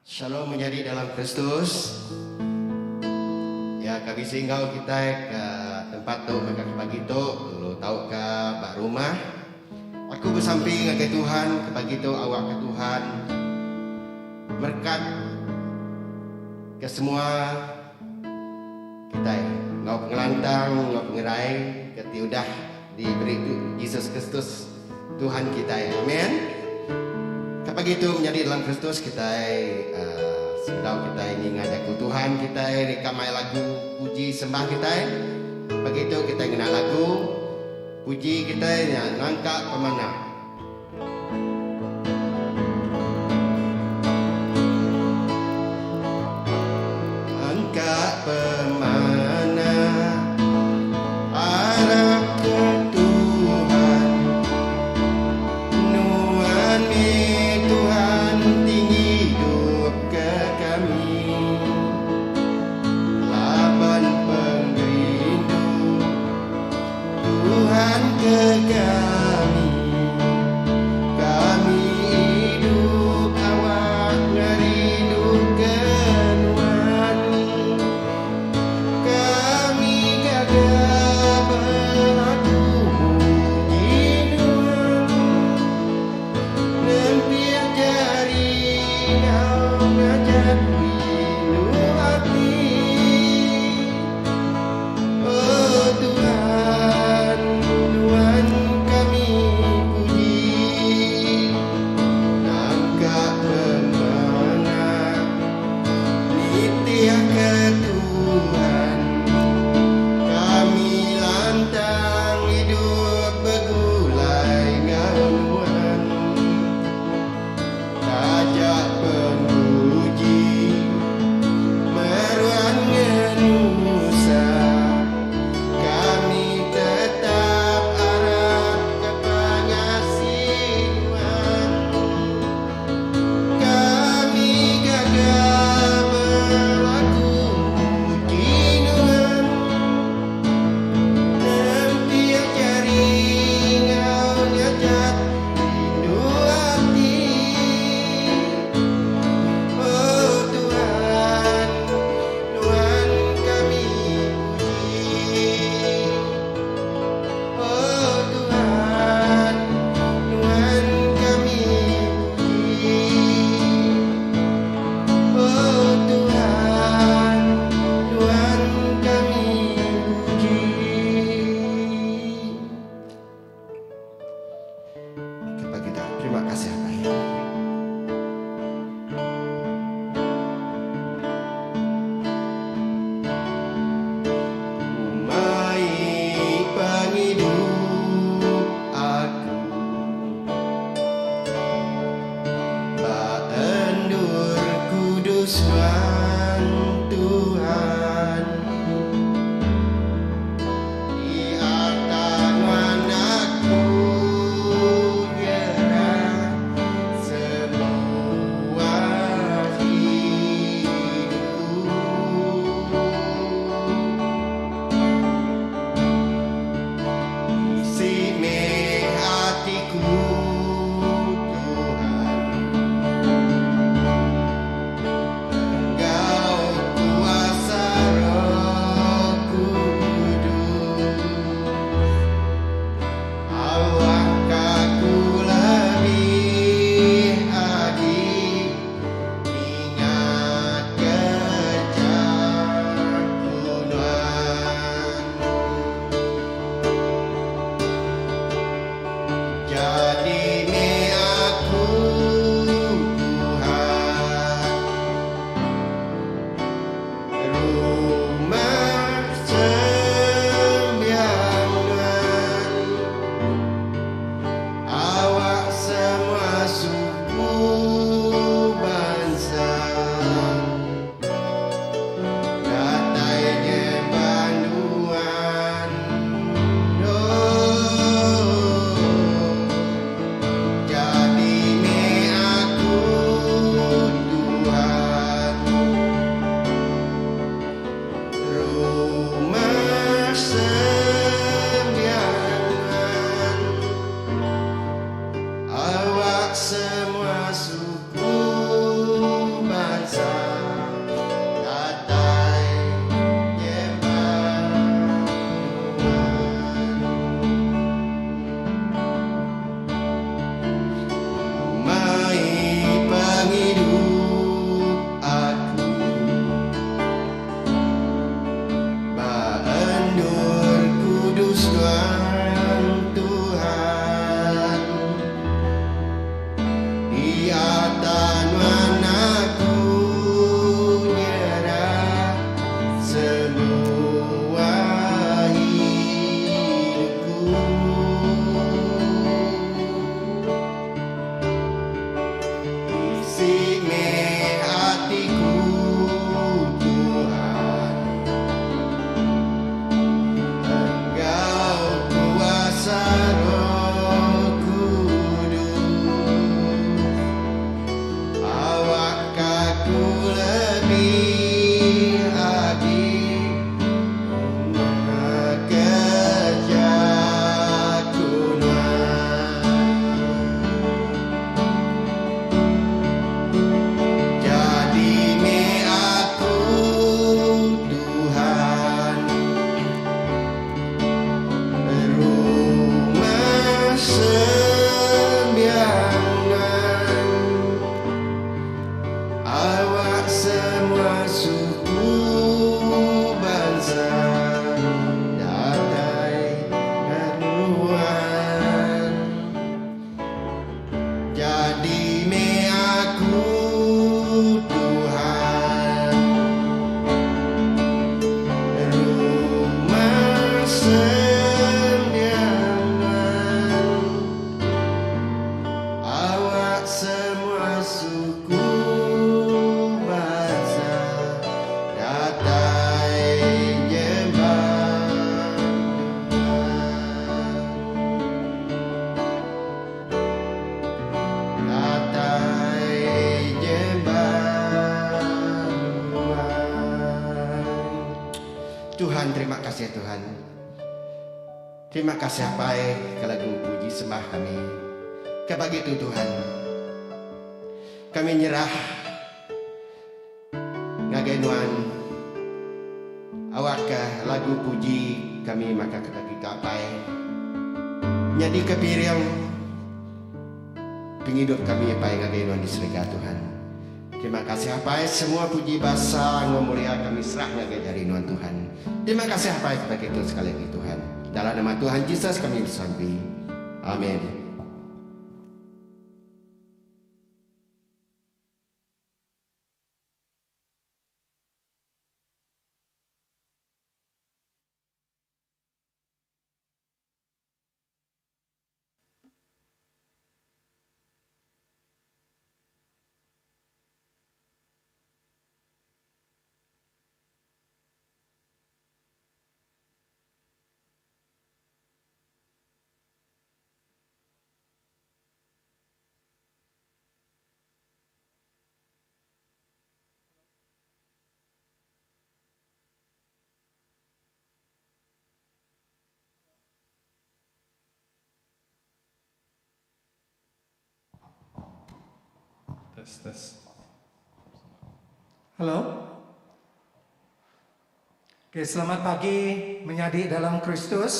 Shalom menjadi dalam Kristus. Ya kami singgau kita ke tempat tu ke pagi tu lu tahu ke bak rumah. Aku bersamping ke Tuhan ke pagi tu awak ke Tuhan. Berkat ke semua kita ngau pengelantang ngau pengerai ke tiudah diberi Yesus Kristus Tuhan kita. Amin. Pagi itu menjadi dalam Kristus kita sedang kita ingin ngajak Tuhan kita rekamai lagu puji sembah kita. Pagi itu kita kenal lagu puji kita nangka pemana. Angka pemana arah ke Tuhan Nuhan Tuhan tinggi hidup ke kami laban pengrindu Tuhan ke kami hidup awak ngerindu kenuhan kami gagah berlaku muji Tuhan Nempir jari kau ngajak rindu hati Oh Tuhan, Tuhan kami puji Nangka pemana Nitya ke Tuhan Kami lantang hidup begulai ngaunuan Tajak pemuji Tuhan, terima kasih Tuhan. Terima kasih apa ke lagu puji sembah kami. Kebagi itu Tuhan. Kami nyerah ngagainuan awak lagu puji kami maka kebagi kapai. Jadi kepiriang penghidup kami apa yang ngagainuan di surga Tuhan. Terima kasih apa semua puji bahasa ngomulia kami serah ngagainuan Tuhan. Terima kasih apa sebagai itu sekali lagi Tuhan. Dalam nama Tuhan Yesus kami bersampai. Amin. Tes. Halo. Oke, selamat pagi menjadi dalam Kristus.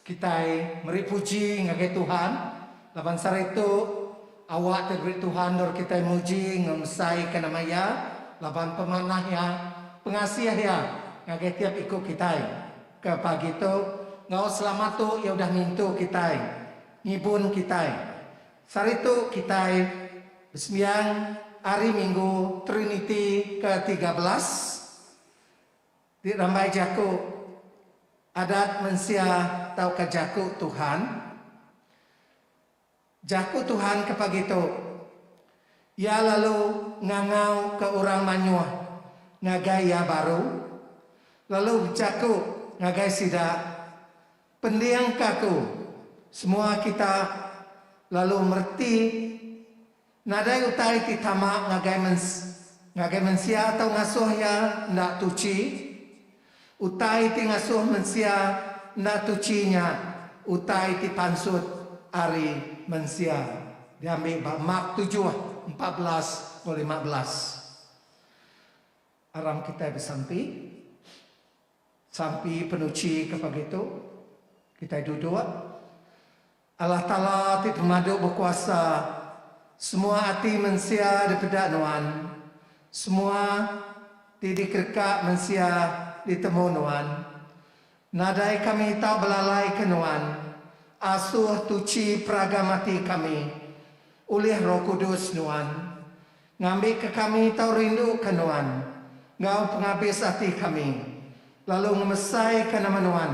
Kita meri puji ngagai Tuhan. Laban sare itu awak terberi Tuhan dor kita muji ngemsai ke namanya. Laban pemanah ya, pengasih ya ngagai tiap ikut kita. Ke pagi itu ngau selamat tu ya udah mintu kita. Ngibun kita. Sare itu kita sembiang hari Minggu Trinity ke-13 di Rambai Jaku adat mensia tau ke Jaku Tuhan. Jaku Tuhan ke pagi itu ia lalu ngangau ke orang Manyuah ngagaya baru lalu Jaku ngagai sidak pendiang kaku semua kita lalu merti nadai utai ti tamak ngagai mensia atau ngasuh ya ndak tuci. Utai ti ngasuh mensia ndak tucinya. Utai ti pansut ari mensia. Diambil Mak 7 14 oleh 15. Aram kita bersampi. Sampai penuci kepada itu. Kita duduk. Allah Ta'ala ti pemadu berkuasa. Semua hati mensia daripada nuan. Semua tidak kerkak mensia ditemu nuan. Nadai kami tak belalai ke nuan. Asuh tuci pragamati kami. Oleh Roh Kudus nuan. Ngambil ke kami tau rindu ke nuan. Ngau penghabis hati kami. Lalu ngemesai ke nama nuan.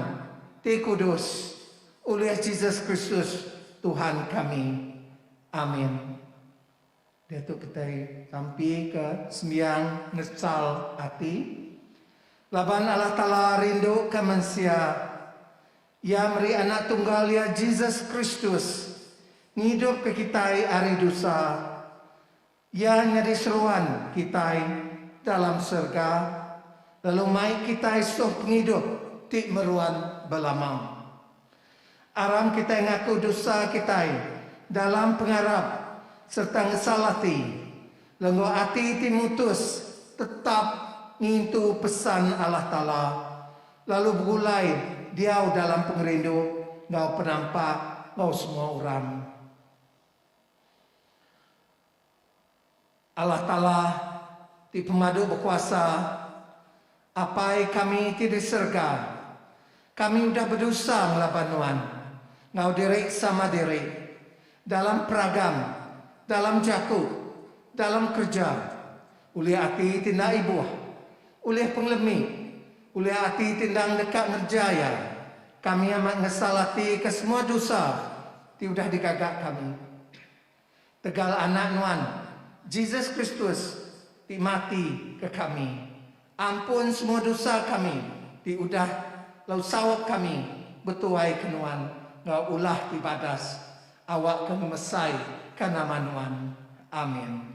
Ti Kudus. Oleh Yesus Kristus Tuhan kami. Amin. Dia tu kita sampai ke sembiang ngesal hati. Laban Allah Ta'ala rindu ke manusia. Ia meri anak tunggal ya Jesus Kristus. Ngidup ke kita hari dosa. Ia nyari seruan kita dalam surga. Lalu mai kita suh penghidup ti meruan belamang. Aram kita ngaku dosa kita dalam pengharap serta ngesalati lenggo hati timutus tetap ngintu pesan Allah Ta'ala lalu bergulai dia dalam pengerindu ngau penampak ngau semua orang Allah Ta'ala di pemadu berkuasa apai kami tidak serga kami sudah berdosa melawan Tuhan ngau diri sama diri dalam peragam dalam jaku, dalam kerja, oleh hati tindak ibu, oleh penglemi, oleh hati tindang dekat ngerjaya, kami amat ngesalati ke semua dosa, tiudah digagak kami. Tegal anak nuan, Jesus Kristus, ti mati ke kami. Ampun semua dosa kami, tiudah lau sawap kami, betuai ke nuan, ngau ulah ti badas, awak ke mesai, karena manuan. Amin.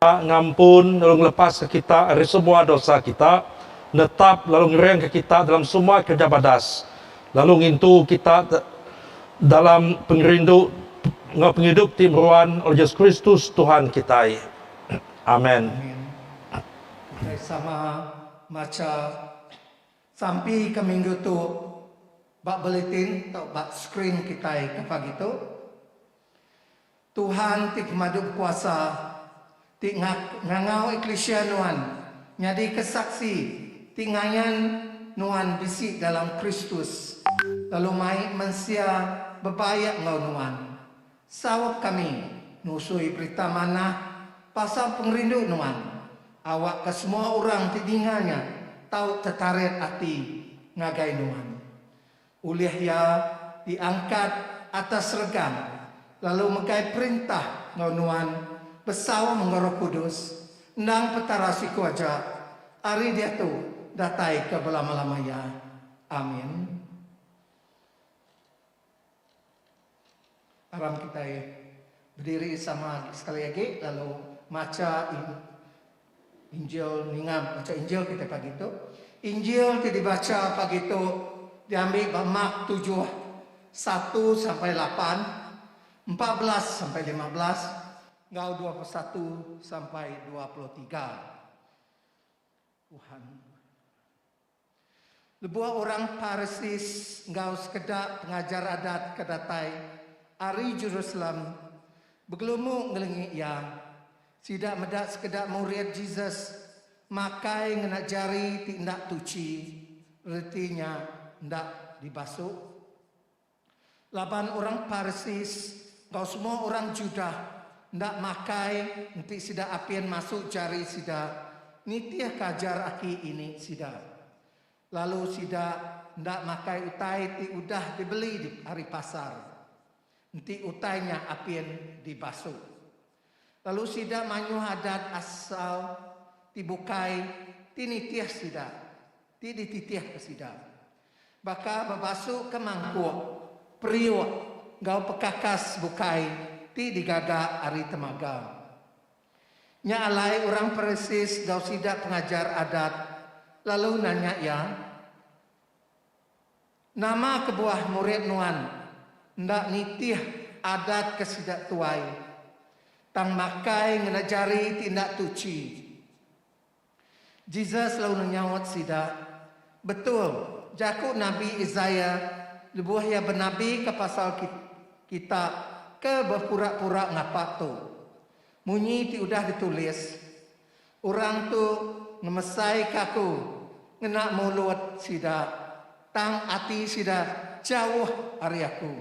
ngampun lalu lepas ke kita dari semua dosa kita, netap lalu ngereng ke kita dalam semua kerja badas, lalu ngintu kita dalam penghidup timruan oleh Yesus Kristus Tuhan kita. Amin. Kita sama maca sampai ke minggu tu bak bulletin atau bak screen kita ke pagi tu. Tuhan ti madu kuasa ti ngangau eklesia nuan nyadi kesaksi ti ngayan nuan bisi dalam Kristus lalu mai mensia bebayak ngau nuan sawap kami nusui berita mana pasal pengrindu nuan awak ke semua orang ti dinganya tahu tertarik hati ngagai nuan ulih ya diangkat atas regam lalu megai perintah ngau nuan besawa menggoroh kudus nang petarasi kuaja hari dia tu datai ke belama-lamanya. Amin. Aram kita berdiri sama sekali lagi lalu maca Injil ningam baca Injil kita pagi tu. Injil kita dibaca pagi tu diambil Mak 7 1 sampai 8 14 sampai 15 Ngau 21 sampai 23. Tuhan. Lebuah orang Parsis ngau sekedar pengajar adat kedatai Ari Jerusalem begelumu ngelengi ya sidak medak sekedar murid Jesus makai ngenak jari tindak tuci retinya ndak dibasuh. 8 orang Parsis ngau semua orang Judah ndak makai nanti sida apian masuk jari sida nitiah kajar aki ini sida lalu sida ndak makai utai ti udah dibeli di hari pasar nanti utainya apian dibasuh lalu sida manyu adat asal tibukai ti nitiah sida ti dititiah ke sida baka babasuh ke mangkuk priok gau pekakas bukai ti digaga ari temaga. Nya alai orang Parsis gau sidak pengajar adat lalu nanya ya nama kebuah murid nuan ndak nitih adat kesidak tuai tang makai ngenajari tindak tuci. Jesus lalu nyawat sidak betul jaku Nabi Isaiah lebuah ya benabi ke pasal kita ke berpura-pura ngapak tu. Munyi ti udah ditulis. Orang tu ngemesai kaku. Ngenak mulut sida. Tang ati sida jauh hari aku.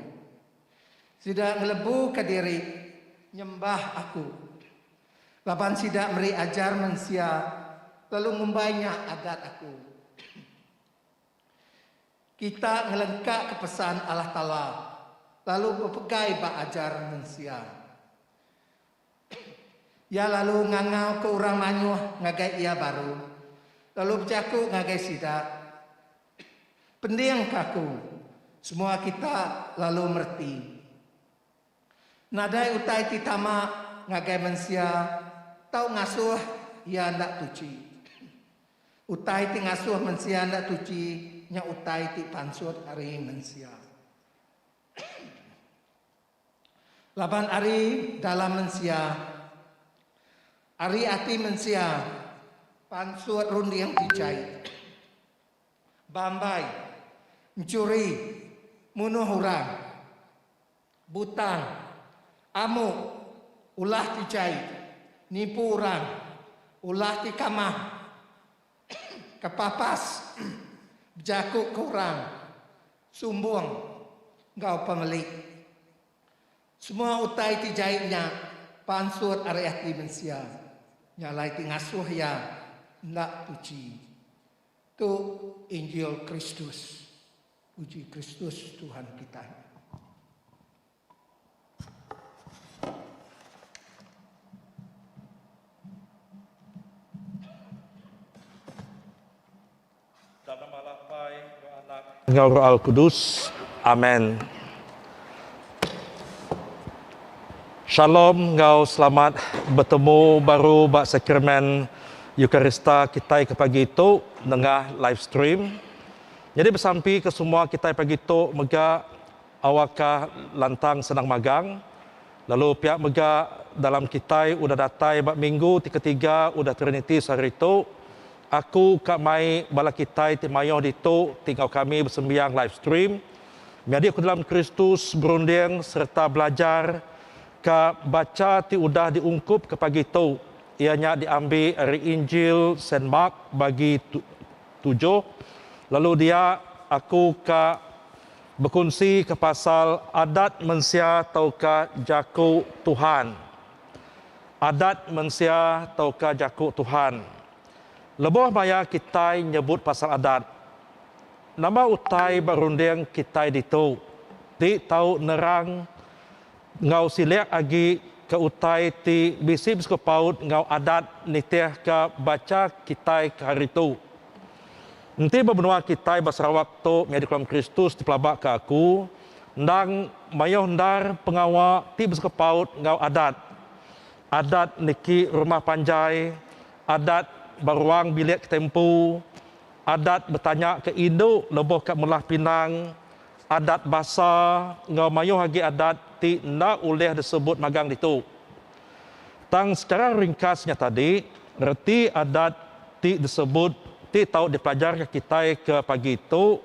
Sida ngelebu ke diri. Nyembah aku. Laban sida meri ajar mensia. Lalu ngumbaynya adat aku. Kita ngelengkak ke pesan Allah Ta'ala. Lalu berpegai bak ajar mensia. Ya lalu ngangau ke orang manyuh ngagai ia baru. Lalu berjaku ngagai sidak. Pendiang kaku. Semua kita lalu merti. Nadai utai titama ngagai mensia. Tau ngasuh ia ndak tuci. Utai ti ngasuh mensia ndak tuci. Nya utai ti pansut hari mensia. Laban ari dalam mensia, ari ati mensia, pansut rundi yang dijahit, bambai, mencuri, munuh orang, butang, amuk, ulah dijahit, nipu orang, ulah dikamah, kepapas, berjakuk ke orang, sumbung, ngau pemilik. Semua utai ti jahitnya pansut area ti mensia. Nyalai ti ngasuh ya ndak puji. Tu Injil Kristus. Puji Kristus Tuhan kita. Dalam nama Bapa, Anak, dan Roh Al Kudus. Amin. Shalom, ngau selamat bertemu baru bak sakramen Eukarista kita ke pagi itu dengan live stream. Jadi bersampi ke semua kita pagi itu mega awakah lantang senang magang. Lalu pihak mega dalam kita udah datai bak minggu ketiga udah Trinity hari itu. Aku kak mai bala kita timayo itu tinggal kami bersembiang live stream. Jadi aku dalam Kristus berunding serta belajar ke baca ti udah diungkup ke pagi itu. Ianya diambil dari Injil Saint Mark bagi 7. Lalu dia aku ke berkongsi ke pasal adat manusia taukah jaku Tuhan. Adat manusia taukah jaku Tuhan. Lebih maya kita nyebut pasal adat. Nama utai berunding kita itu. Di tahu nerang ngau silek agi ke utai ti bisi bisko paut ngau adat nitih ke baca kita ke hari itu. Nanti berbenua kita bersarawak tu menjadi kolam Kristus di pelabak ke aku. Ndang mayo ndar pengawal ti bisko paut ngau adat. Adat niki rumah panjai, adat beruang bilik tempu, adat bertanya ke induk leboh kat Melah Pinang, adat bahasa ngau mayo hagi adat ti nak oleh disebut magang itu. Tang secara ringkasnya tadi, reti adat ti disebut ti tahu dipelajar ke kita ke pagi itu,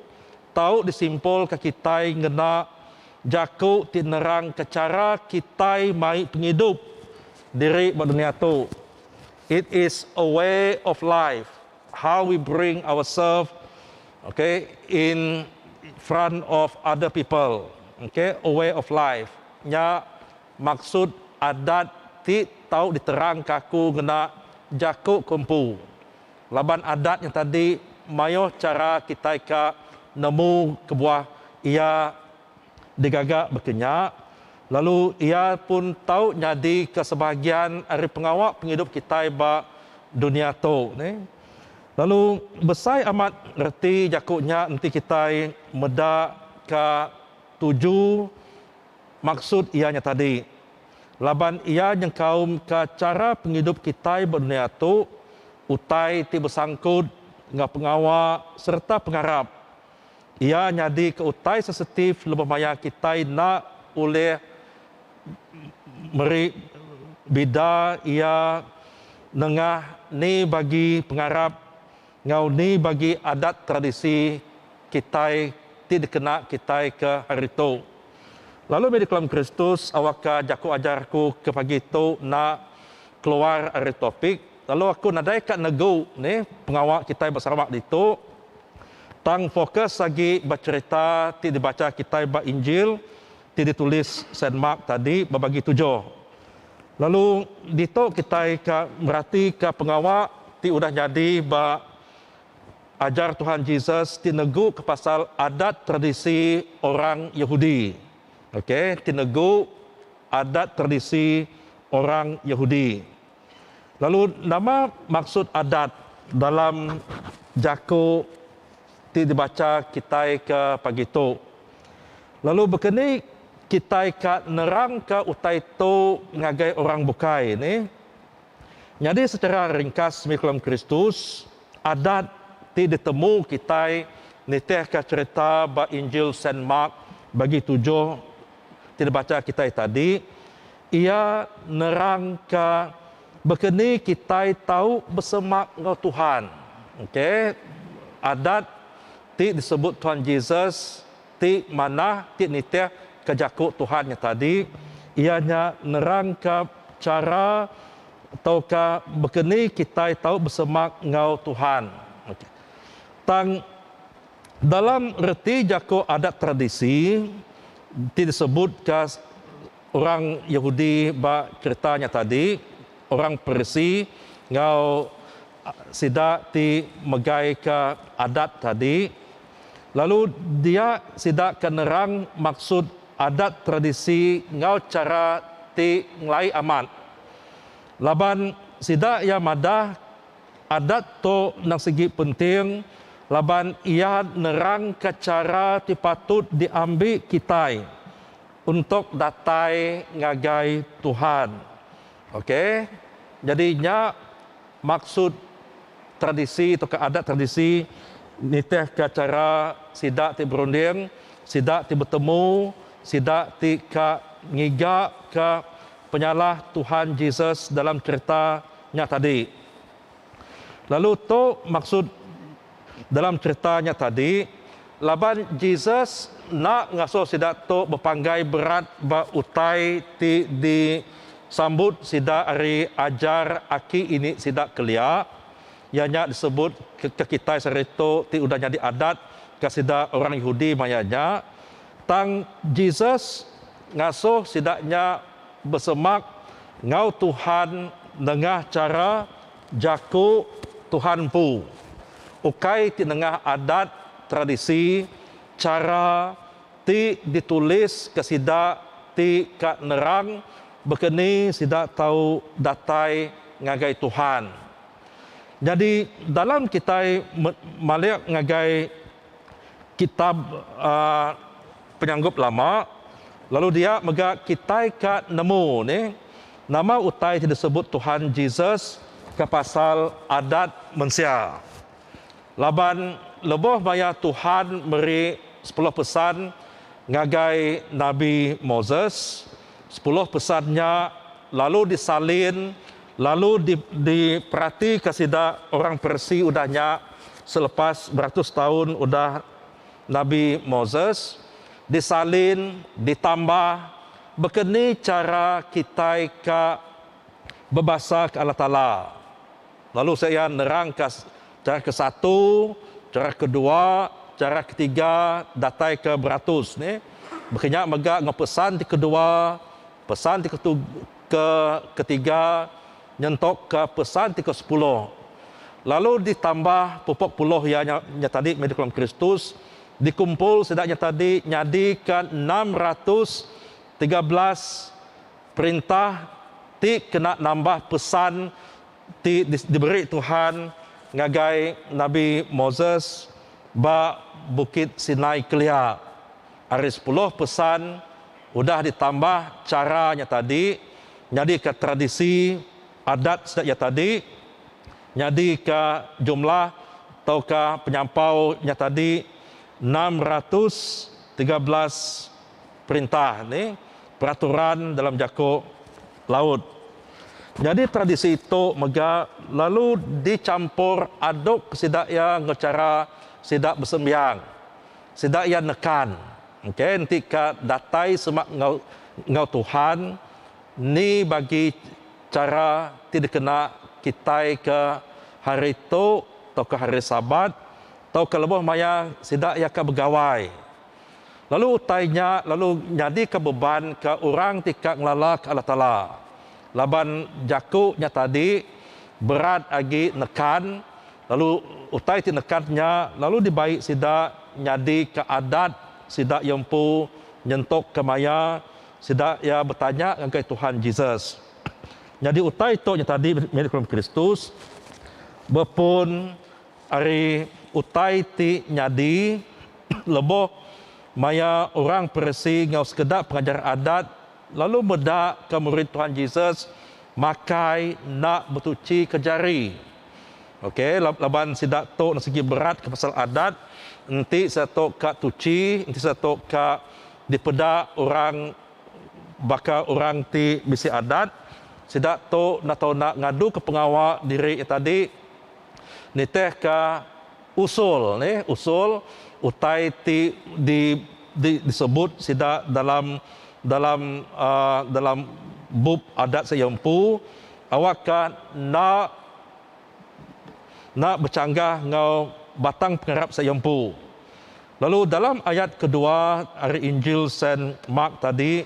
tahu disimpul ke kita ngena jaku ti nerang ke cara kita mai penghidup diri dunia tu. It is a way of life, how we bring ourselves, okay, in front of other people, okay, a way of life. Nya maksud adat ti tahu diterang kaku gena jaku kumpu. Laban adat yang tadi mayo cara kita ka nemu kebuah ia digagak berkenyak. Lalu ia pun tahu jadi ke sebahagian dari pengawal penghidup kita ba dunia tu. Lalu besar amat reti jakuknya nanti kita meda ke 7 maksud ianya tadi. Laban ia yang kaum ke cara penghidup kita ba dunia tu utai ti bersangkut dengan pengawal serta pengharap. Ia jadi ke utai sensitif lebih maya kita nak oleh meri bida ia nengah ni bagi pengharap ngau ni bagi adat tradisi kita ti dikena kita ke hari itu. Lalu di kolam Kristus awak jaku ajarku ke pagi itu nak keluar dari topik. Lalu aku nadai kat nego ni pengawal kita bersama itu tang fokus lagi bercerita ti dibaca kita ba Injil ti ditulis Saint Mark tadi berbagi 7. Lalu dito kita berarti ke pengawal ti udah jadi ba ajar Tuhan Yesus ti nego ke pasal adat tradisi orang Yahudi. Okey, ti nego adat tradisi orang Yahudi. Lalu nama maksud adat dalam jaku ti dibaca kita ke pagi tu. Lalu begini kita kat nerang ke utai tu ngagai orang bukai ni. Jadi secara ringkas Mikulam Kristus adat ti ditemu kita nitih ke cerita ba Injil Saint Mark bagi 7 ti dibaca kita tadi. Ia nerang ke begini kita tahu bersemak dengan Tuhan. Okey. Adat ti disebut Tuhan Yesus ti mana ti nitih kejakuk Tuhan yang tadi ianya nerang ke cara atau ke begini kita tahu bersemak ngau Tuhan. Okay. Tang dalam reti jakuk adat tradisi ti disebut ke orang Yahudi ba ceritanya tadi orang Persi ngau sidak ti megai ke adat tadi lalu dia sidak ke nerang maksud adat tradisi ngau cara ti ngelai amat. Laban sidak ia madah adat to nang segi penting laban ia nerang ke cara ti patut diambil kita. untuk datai ngagai Tuhan. Okey. Jadinya maksud tradisi atau adat tradisi niteh ke cara sidak ti berunding, sidak ti bertemu, sidak ti ka ngigak ke penyalah Tuhan Yesus dalam ceritanya tadi. Lalu tu maksud dalam ceritanya tadi, laban Yesus nak ngasuh sidak tu berpanggai berat ba utai ti disambut sidak hari ajar aki ini sidak kelia, ianya disebut ke kita serito ti udah jadi adat ke sidak orang Yahudi mayanya. Tang Yesus ngasuh sidaknya bersemak ngau Tuhan dengah cara jaku Tuhan pu. Ukai ti dengah adat tradisi cara ti ditulis ke sidak ti ka nerang bekeni sidak tahu datai ngagai Tuhan. Jadi dalam kita maliak ngagai kitab penyanggup lama, lalu dia mega kita ka nemu ni nama utai ti disebut Tuhan Yesus ke pasal adat mensia. Laban leboh maya Tuhan beri 10 pesan ngagai Nabi Moses. 10 pesannya lalu disalin, lalu diperhati kasida orang Persi udahnya selepas beratus tahun udah Nabi Moses disalin, ditambah bekeni cara kita ke berbahasa ke Allah Ta'ala. Lalu saya nerang cara ke-1, cara kedua, cara ketiga, datai ke beratus ni. Berkenyak megak ngepesan di kedua, pesan di ketiga, nyentok ke pesan di ke-10. Lalu ditambah pupuk puluh yang tadi medical Kristus, dikumpul sedaknya tadi nyadikan 613 perintah ti kena nambah pesan ti diberi Tuhan ngagai Nabi Moses ba Bukit Sinai kelia. Hari 10 pesan udah ditambah caranya tadi, jadi ke tradisi adat sedaknya tadi, jadi ke jumlah atau ke penyampaunya tadi 613 perintah ni peraturan dalam jako laut. Jadi tradisi itu mega lalu dicampur aduk sidak yang ngecara sidak bersembiang, sidak yang nekan. Okey, nanti ke datai semak ngau Tuhan ni bagi cara tidak kena kita ke hari itu atau ke hari Sabat atau ke lebih maya sidak yang ke begawai. Lalu utainya lalu jadi ke beban ke orang tika ngelala ke Allah Ta'ala. Laban jakuknya tadi berat lagi nekan, lalu utai ti nekannya, lalu dibaik sidak nyadi ke adat sidak yang pu nyentok ke maya sidak ya bertanya dengan Tuhan Yesus. Jadi utai itu tadi medical Kristus berpun hari utai ti nyadi leboh maya orang Persi ngau sekedar pengajar adat lalu medak ke murid Tuhan Yesus makai nak bertuci ke jari. Okey, laban sidak tok segi berat ke pasal adat, nanti satu ka tuci, nanti satu ka dipedak orang bakal orang ti bisi adat. Sidak tok nak tahu nak ngadu ke pengawal diri tadi. Ni teh ka usul ni, usul utai ti disebut sidak dalam bub adat sayampu awak kan nak bercanggah ngau batang pengarap sayampu. Lalu dalam ayat kedua dari Injil Saint Mark tadi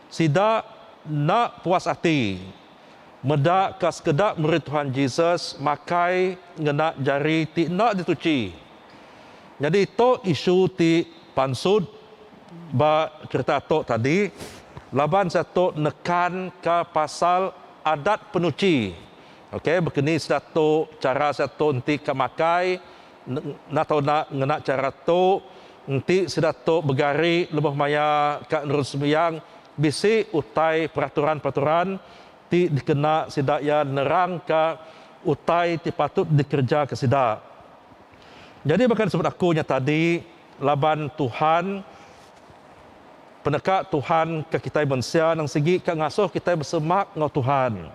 sidak nak puas hati medak ke sekedar murid Tuhan Yesus makai ngena jari ti nak dituci. Jadi itu isu ti pansud ba cerita tok tadi laban satu nekan ke pasal adat penuci. Okey, begini satu cara satu nanti ke makai nak tahu nak ngena cara tu nanti sudah tok bergari lebih maya kat nurun sembiang bisi utai peraturan-peraturan ti dikena sidak ya nerang ka utai ti patut dikerja ke sidak. Jadi bahkan sebut akunya tadi laban Tuhan penekak Tuhan ke kita manusia nang segi ka ngasuh kita bersemak ngau Tuhan.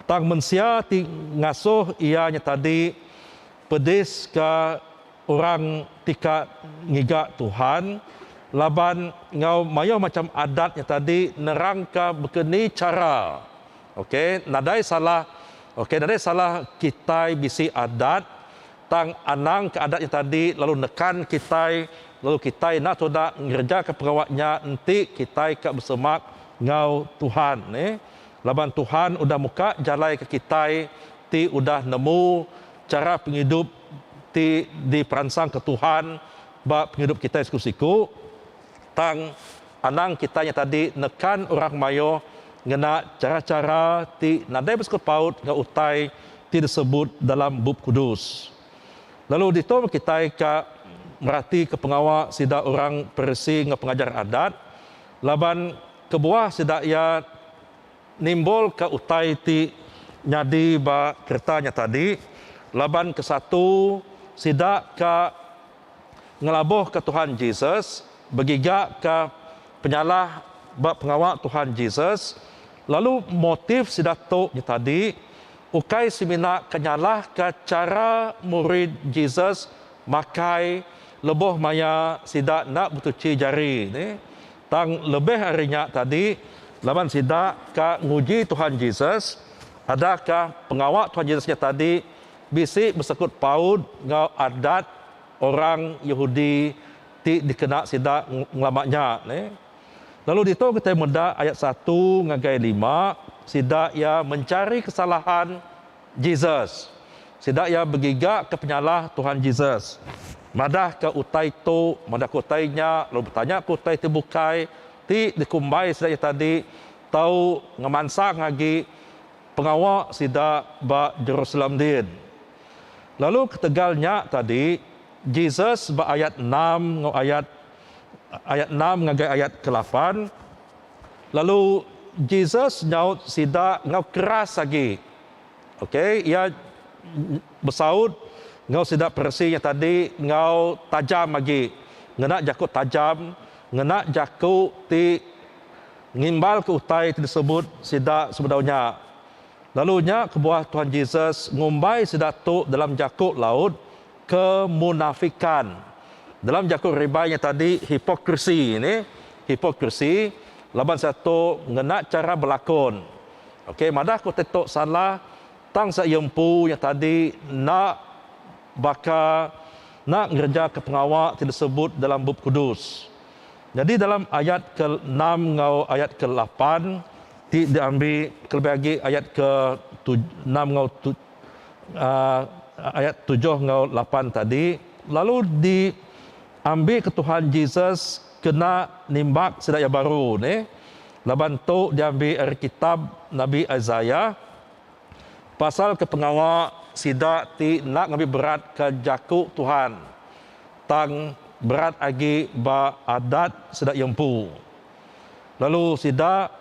Tang manusia ti ngasuh ianya tadi pedis ke orang tika ngigak Tuhan laban ngau mayo macam adatnya tadi nerang ka bekeni cara. Okey, nadai salah. Okey, nadai salah kita bisi adat tang anang ke adatnya tadi lalu nekan kita lalu kita nak toda ngerja ke perawatnya nanti kita ka bersemak ngau Tuhan laban Tuhan udah muka jalai ke kita ti udah nemu cara penghidup ti diperansang ke Tuhan bab penghidup kita siku-siku tang anang kitanya tadi nekan orang mayo ngena cara-cara ti nadai bersekut paut ngau utai ti disebut dalam bab kudus. Lalu dito kita ka merhati ke pengawal sida orang Persi ngau pengajar adat laban kebuah sida ya nimbol ke utai ti nyadi ba kertanya tadi laban ke satu sida ka ngelaboh ke Tuhan Yesus begigak ke penyalah ba pengawal Tuhan Yesus lalu motif sida tok tadi ukai semina kenyalah ke cara murid Yesus makai leboh maya sida nak bertuci jari tang lebih harinya tadi laban sida ka nguji Tuhan Yesus adakah pengawal Tuhan Yesusnya tadi bisi bersekut paut ngau adat orang Yahudi ti dikena sida ngelamaknya lalu dito kita muda ayat 1 ngagai 5 sida ia mencari kesalahan Yesus. Sida ia bergigak ke penyalah Tuhan Yesus. Madah ke utai tu, madah ke utainya, lalu bertanya ke utai tu bukai, ti dikumbai sida ia tadi tahu ngemansang lagi pengawal sida ba Jerusalem din. Lalu ketegalnya tadi Yesus ba ayat 6 ngau ayat 6 ngagai ayat ke-8 lalu Jesus nyaut sida ngau keras lagi. Okey, ia bersaud ngau sida Persinya tadi ngau tajam lagi. Ngena jakut tajam, ngena jakut ti ngimbal ke utai disebut sida sebedaunya. Lalunya kebuah Tuhan Yesus ngumbai sida tu dalam jakut laut kemunafikan. Dalam jakut ribanya tadi hipokrisi hipokrisi laban satu ngena cara berlakon. Okey, madah ko tetok salah tang sa yempu yang tadi nak baka nak ngerja ke pengawal tidak sebut dalam bab kudus. Jadi dalam ayat ke-6 ngau ayat ke-8 ti diambil kelebih lagi ayat ke-6 ngau ayat 7 ngau 8 tadi lalu diambil ke Tuhan Yesus kena nimbak sedaya baru laban tu diambil dari kitab Nabi Isaiah pasal ke pengawal sida ti nak ngambil berat ke jaku Tuhan tang berat lagi ba adat sida yempu lalu sida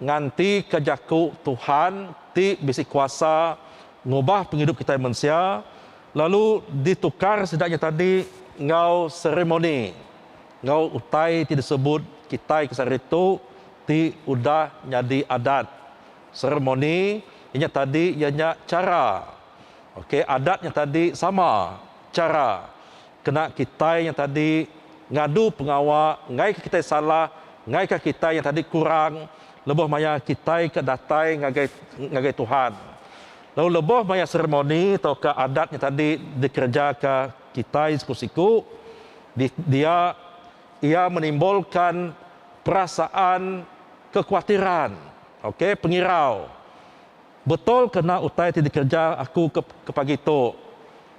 nganti ke jaku Tuhan ti bisi kuasa ngubah penghidup kita manusia lalu ditukar sedanya tadi ngau seremoni ngau utai ti disebut kita kesar itu ti udah jadi adat seremoni inya tadi ianya cara okey adatnya tadi sama cara kena kita yang tadi ngadu pengawal ngai kita salah ngai kita yang tadi kurang lebih maya kita ke datai ngagai Tuhan lalu lebih maya seremoni atau ke adatnya tadi dikerja ke kita siku-siku ia menimbulkan perasaan kekhawatiran okey pengirau betul kena utai tidak kerja aku ke pagi tu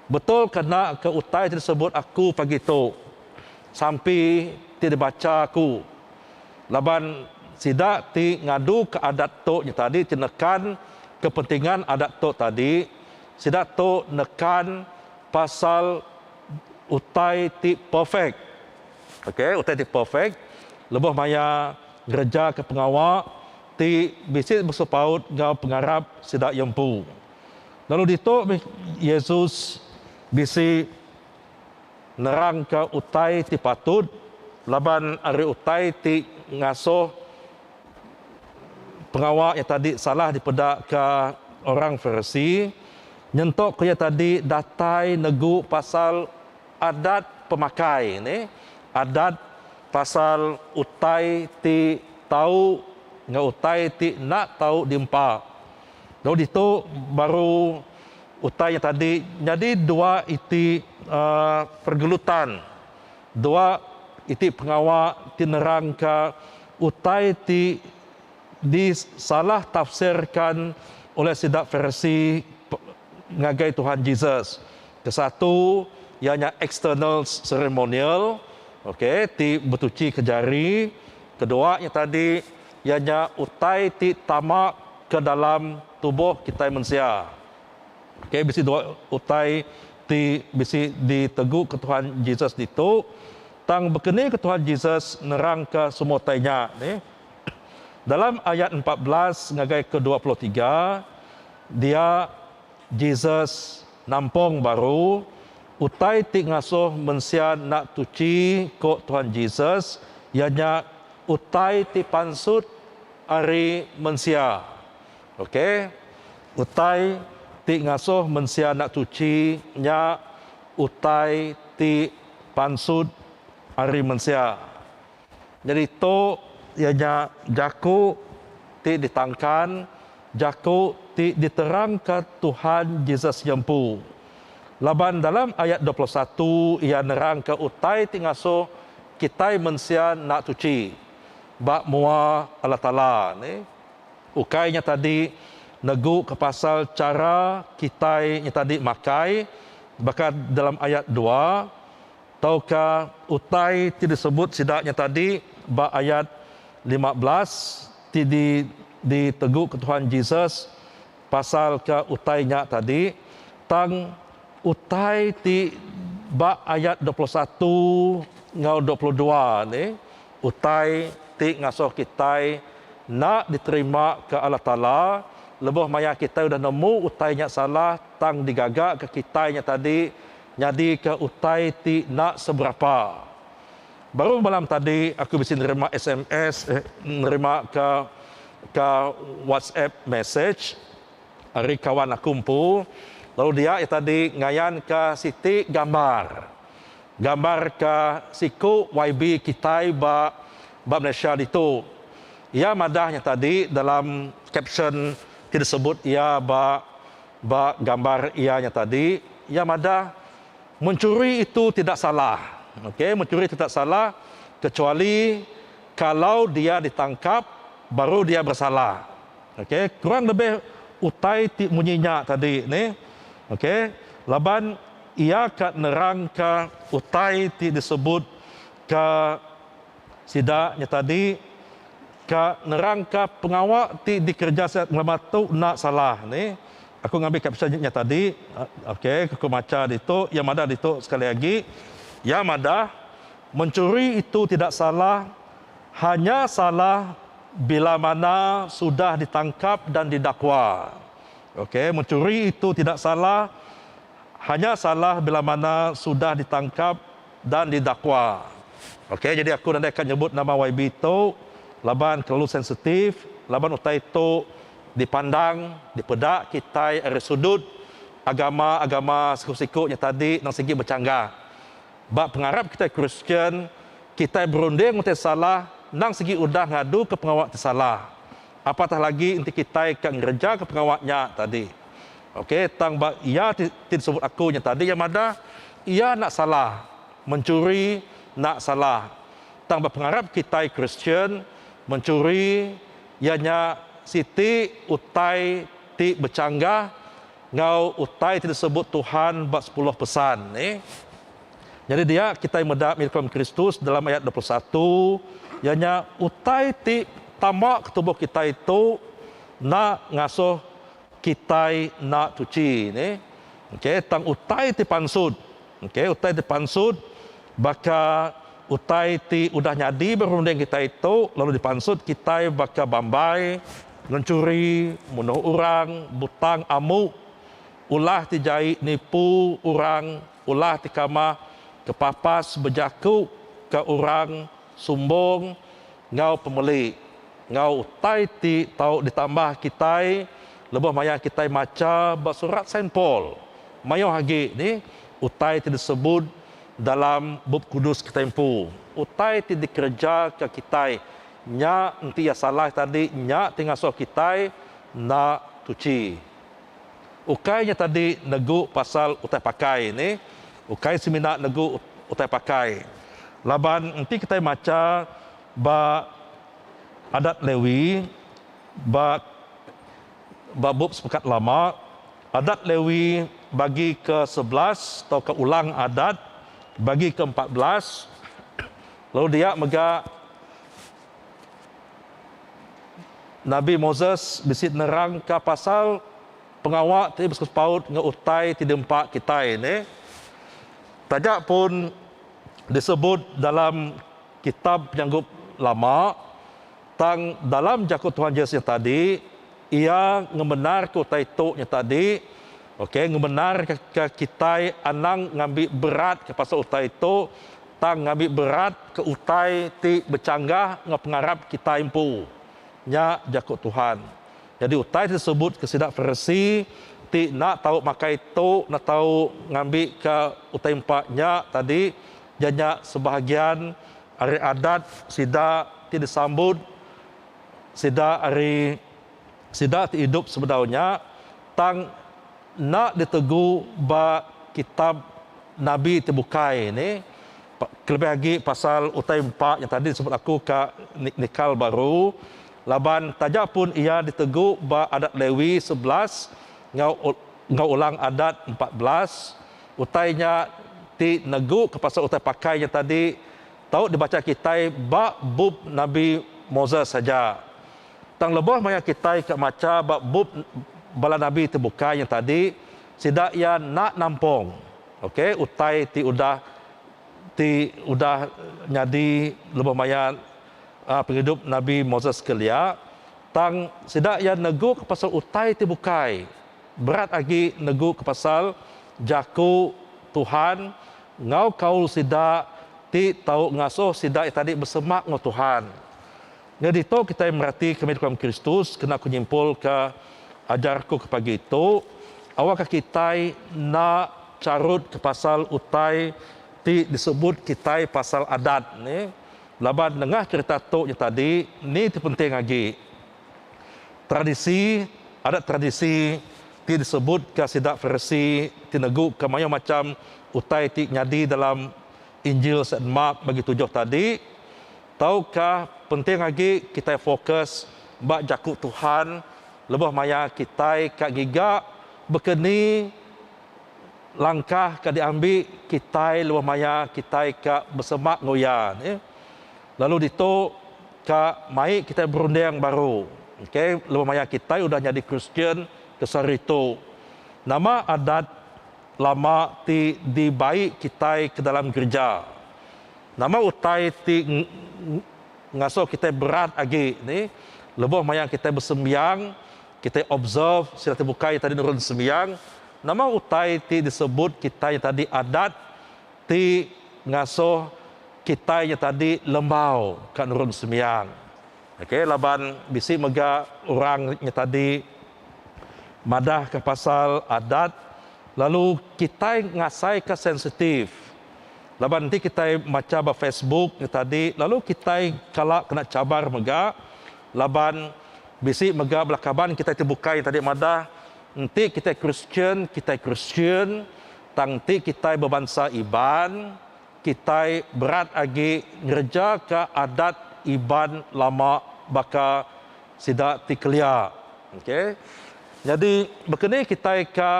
betul kena ke utai tersebut aku pagi tu sampai tidak baca aku laban sida ti ngadu ke adat tu tadi tinekan kepentingan adat tu tadi sida tu nekan pasal utai ti perfect Okey, utai ti perfect. Lebih maya gereja ke pengawak ti bisi bersepaut ngau pengarap sidak yempu. Lalu dito Yesus bisi nerang ke utai ti patut laban ari utai ti ngasuh pengawak yang tadi salah dipedak ke orang Farisi nyentok kaya tadi datai negu pasal adat pemakai ni adat pasal utai ti tahu ngau utai ti nak tahu dimpa. Lalu itu baru utai yang tadi jadi dua iti pergelutan dua iti pengawak ti nerang ke utai ti disalah tafsirkan oleh sidak Farisi ngagai Tuhan Yesus. Kesatu ianya external ceremonial, okey, ti betuci ke jari. Kedua yang tadi ianya utai ti tamak ke dalam tubuh kita manusia. Okey, bisi dua utai ti bisi diteguk ke Tuhan Yesus itu tang berkeni ke Tuhan Yesus nerang ke semua utainya ni. Dalam ayat 14 ngagai ke-23 dia Jesus nampung baru utai ti ngasuh mensia nak tuci ko Tuhan Jesus ianya utai ti pansut ari mensia. Okey. Utai ti ngasuh mensia nak tuci nya utai ti pansut ari mensia. Jadi to ianya jaku ti ditangkan, jaku ti diterang ke Tuhan Yesus yempu. Laban dalam ayat 21 ia nerang ke utai ti ngasuh kita mensia nak tuci. Bak mua Allah Taala ni. Ukainya tadi negu ke pasal cara kita yang tadi makai, bahkan dalam ayat 2 tahukah utai ti disebut sidaknya tadi bak ayat 15 ti diteguk ke Tuhan Yesus pasal ke utainya tadi tang utai ti bak ayat 21 ngau 22 ni utai ti ngasuh kita nak diterima ke Allah Taala lebih maya kita sudah nemu utainya salah tang digagak ke kitanya tadi jadi ke utai ti nak seberapa. Baru malam tadi aku bisa nerima SMS, nerima ke WhatsApp message dari kawan aku empu. Lalu dia tadi ngayan ke Siti gambar ke siku YB kita ba Malaysia itu. Ia madahnya tadi dalam caption tidak sebut ia ba gambar ianya tadi. Ia madah mencuri itu tidak salah. Okey, mencuri tidak salah kecuali kalau dia ditangkap baru dia bersalah. Okey, kurang lebih utai ti munyinya tadi ni. Okey, laban ia kat nerang ke utai ti disebut ke sidaknya tadi ke nerang ke pengawak ti dikerja ngelamatu nak salah ni. Aku ngambil captionnya tadi. Okey, aku baca itu, yang ada itu sekali lagi. Ya madah, mencuri itu tidak salah, hanya salah bila mana sudah ditangkap dan didakwa. Okey, mencuri itu tidak salah, hanya salah bila mana sudah ditangkap dan didakwa. Okey, jadi aku nanti akan nyebut nama YB itu, laban terlalu sensitif, laban utai itu dipandang, dipedak kita dari sudut agama siku-sikunya tadi nang segi bercanggah. Bak pengarap kita Kristian, kita berunding untuk salah, nang segi udah ngadu ke pengawak salah. Apatah lagi inti kita ke gereja ke pengawaknya tadi. Okey, tang bak ia disebut akunya tadi yang ada ia nak salah, mencuri nak salah. Tang bak pengarap kita Kristian mencuri ianya siti utai ti bercanggah ngau utai ti disebut Tuhan bak 10 pesan ni. Jadi dia kita medak mirip Kristus dalam ayat 21 ianya utai ti tamak tubuh kita itu nak ngasuh kita nak cuci ni. Okey, tang utai ti pansud. Okey, utai ti pansud baka utai ti udah nyadi berunding kita itu, lalu dipansut kita baka bambai, mencuri, bunuh orang, butang amuk, ulah ti jai nipu orang, ulah ti kama kepapas berjaku ke orang, sumbong, ngau pemeli, ngau utai ti tau ditambah kita, lebih maya kita maca basurat Saint Paul, mayo hagi ni utai ti disebut dalam bab kudus kita empu. Utai ti dikerja ke kita. Nya enti ya salah tadi, nya tingasuh kita na tuci. Ukainya tadi negu pasal utai pakai ni. Ukai semina negu utai pakai. Laban enti kita maca ba adat Lewi, ba bab sepekat lama, adat Lewi bagi ke 11 atau ke ulang adat bagi ke-14, lalu dia mega Nabi Moses bisit nerang ke pasal pengawak ti bersepaut ngeutai ti dempak kita ini. Tajak pun disebut dalam kitab penyanggup lama tang dalam jakut Tuhan Yesus yang tadi ia ngebenar ke utai tok yang tadi. Okey, ngebenar ke kita anang ngambil berat ke pasal utai itu, tang ngambil berat ke utai ti bercanggah ngapengarap kita impu. Nya jakut Tuhan. Jadi utai tersebut kesidak versi ti nak tahu makai itu, nak tahu ngambil ke utai empatnya tadi, janya sebahagian hari adat sida ti disambut, sida hari sida ti hidup sebenarnya tang nak ditegu ba kitab Nabi terbukai ni, lebih lagi pasal utai 4 yang tadi disebut aku ke nikal baru. Laban tajak pun ia ditegu ba adat Lewi 11 ngau ulang adat 14. Utainya ti negu ke pasal utai pakai yang tadi tahu dibaca kita ba bab Nabi Moses saja. Tang lebih maya kita ke maca ba bab bala Nabi terbuka yang tadi sidak ia nak nampung. Okey, utai ti udah nyadi lebih maya penghidup Nabi Moses kelia tang sidak ia negu ke pasal utai ti bukai. Berat lagi negu ke pasal jaku Tuhan ngau kaul sidak ti tau ngasuh sidak tadi bersemak ngau Tuhan. Jadi tu kita merhati kami dalam Kristus kena aku nyimpul ke ajarku ke pagi itu, awak kita nak carut ke pasal utai ti disebut kita pasal adat ni. Laban dengah cerita tu yang tadi, ni ti penting lagi. Tradisi, adat tradisi ti disebut ke sidak versi ti negu ke macam utai ti nyadi dalam Injil Saint Mark bagi 7 tadi. Tahukah penting lagi kita fokus bak jakut Tuhan lebih maya kita kat gigak berkeni langkah ka diambil kita lebih maya kita kat bersemak ngoyan lalu dito ka mai kita berunding baru. Okey, lebih maya kita sudah jadi Kristian kesar itu. Nama adat lama ti dibaik kita ke dalam gereja. Nama utai ti ngasuh kita berat lagi ni lebih maya kita bersembiang, kita observe sila terbuka yang tadi nurun sembiang. Nama utai ti disebut kita yang tadi adat ti ngasuh kita yang tadi lembau kat nurun sembiang. Okey, laban bisi mega orang yang tadi madah ke pasal adat, lalu kita ngasai ke sensitif. Laban nanti kita maca ba Facebook yang tadi, lalu kita kalau kena cabar mega, laban bisi mega belakaban kita terbuka yang tadi madah, nanti kita Kristian, tangti kita berbangsa Iban, kita berat lagi ngerja ke adat Iban lama baka sidak tiklia. Okey. Jadi berkini kita ke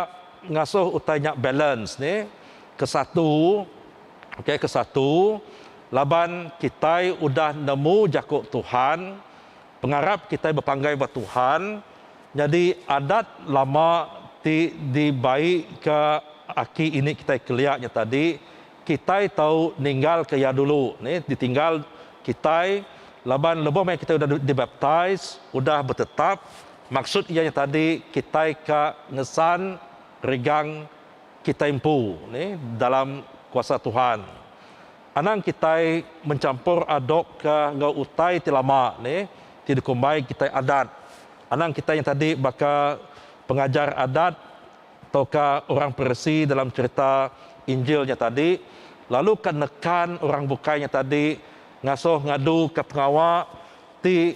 ngasuh utanya balance ni ke satu. Okey, ke satu. Laban kita udah nemu jakuk Tuhan, pengarap kita berpanggai buat Tuhan. Jadi adat lama dibaik ke aki ini kita kelihatnya tadi, kita tahu ninggal ke ya dulu nih, ditinggal kita laban lebih mai kita udah dibaptize, udah bertetap. Maksud ianya tadi kita ke ngesan regang kita impu nih dalam kuasa Tuhan. Anang kita mencampur adok ke ngau utai ti lama nih, ti dikumbai kita adat. Anang kita yang tadi baka pengajar adat atau ke orang Persi dalam cerita Injilnya tadi, lalu kan nekan orang bukainya tadi ngasuh ngadu ke pengawal ti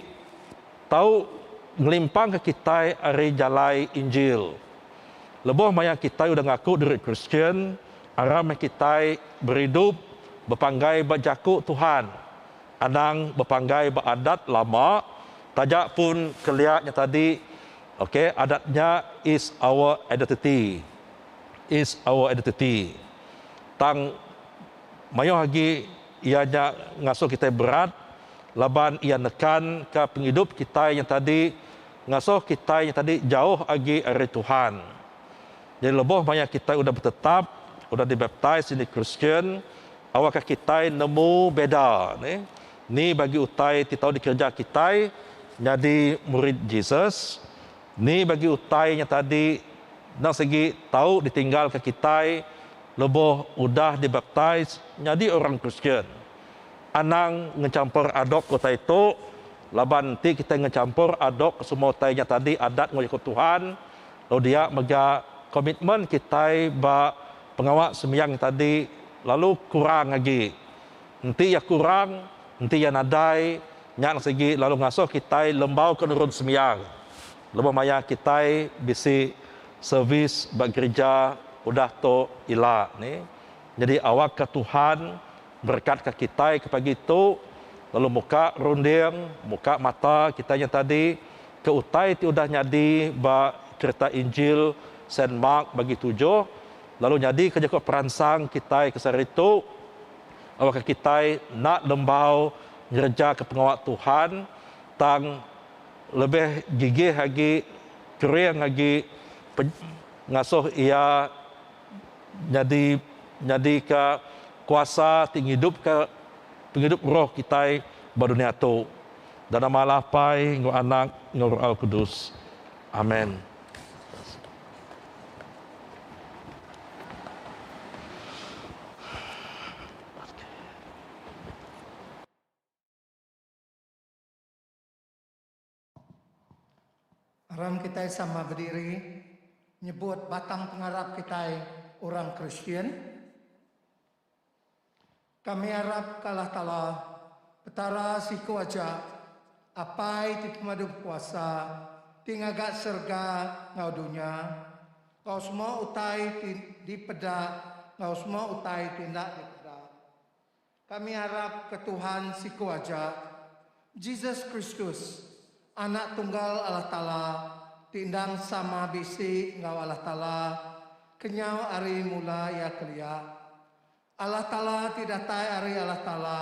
tahu ngelimpang ke kita hari jalai Injil. Lebih maya kita udah ngaku dari Kristen, aram kita berhidup berpanggai bajaku Tuhan. Anang berpanggai beradat lama, tajak pun kelihatnya tadi, okay, adatnya is our identity. Is our identity. Tang mayo lagi ianya ngasuh kita berat, laban ia nekan ke penghidup kita yang tadi ngasuh kita yang tadi jauh lagi dari Tuhan. Jadi lebih banyak kita udah bertetap, udah dibaptize ini Kristen, awak kita nemu beda nih. Ni bagi utai tahu dikerja kita jadi murid Yesus. Ni bagi utainya tadi nang segi tahu ditinggal ke kita lebih udah dibaptize jadi orang Kristen. Anang ngecampur adok kota itu, laban nanti kita ngecampur adok semua utainya tadi adat ngikut Tuhan. Lalu dia mega komitmen kita ba pengawal sembahyang tadi lalu kurang lagi. Nanti ya kurang, nanti ya nadai, nyak segi lalu ngasuh kita lembau ke nurun sembahyang. Lebih maya kita bisi servis bagi gereja udah to ila ni. Jadi awak ke Tuhan berkat ke kita ke pagi itu lalu muka runding, muka mata kita yang tadi ke utai ti udah nyadi ba cerita Injil Saint Mark bagi 7, lalu jadi kerja peransang kita ke sari itu, awak kita nak lembau ngerja ke pengawal Tuhan, tang lebih gigih lagi, kering lagi, ngasuh ia jadi ke kuasa tinggi hidup ke penghidup roh kita badunia tu. Dan nama lapai ngau anak ngau Roh Al-Kudus. Amin. Aram kita sama berdiri, nyebut batang pengharap kita orang Kristen. Kami harap kalah tala, petara siku aja, apai ti pemadu puasa, tingagak serga ngau dunia, kau semua utai di pedak, kau semua utai tindak di pedak. Kami harap ke Tuhan siku aja, Jesus Kristus, Anak tunggal Allah Ta'ala, tindang sama bisi ngau Allah Ta'ala, kenyau ari mula ya kelia. Allah Ta'ala tidak tai ari Allah Ta'ala,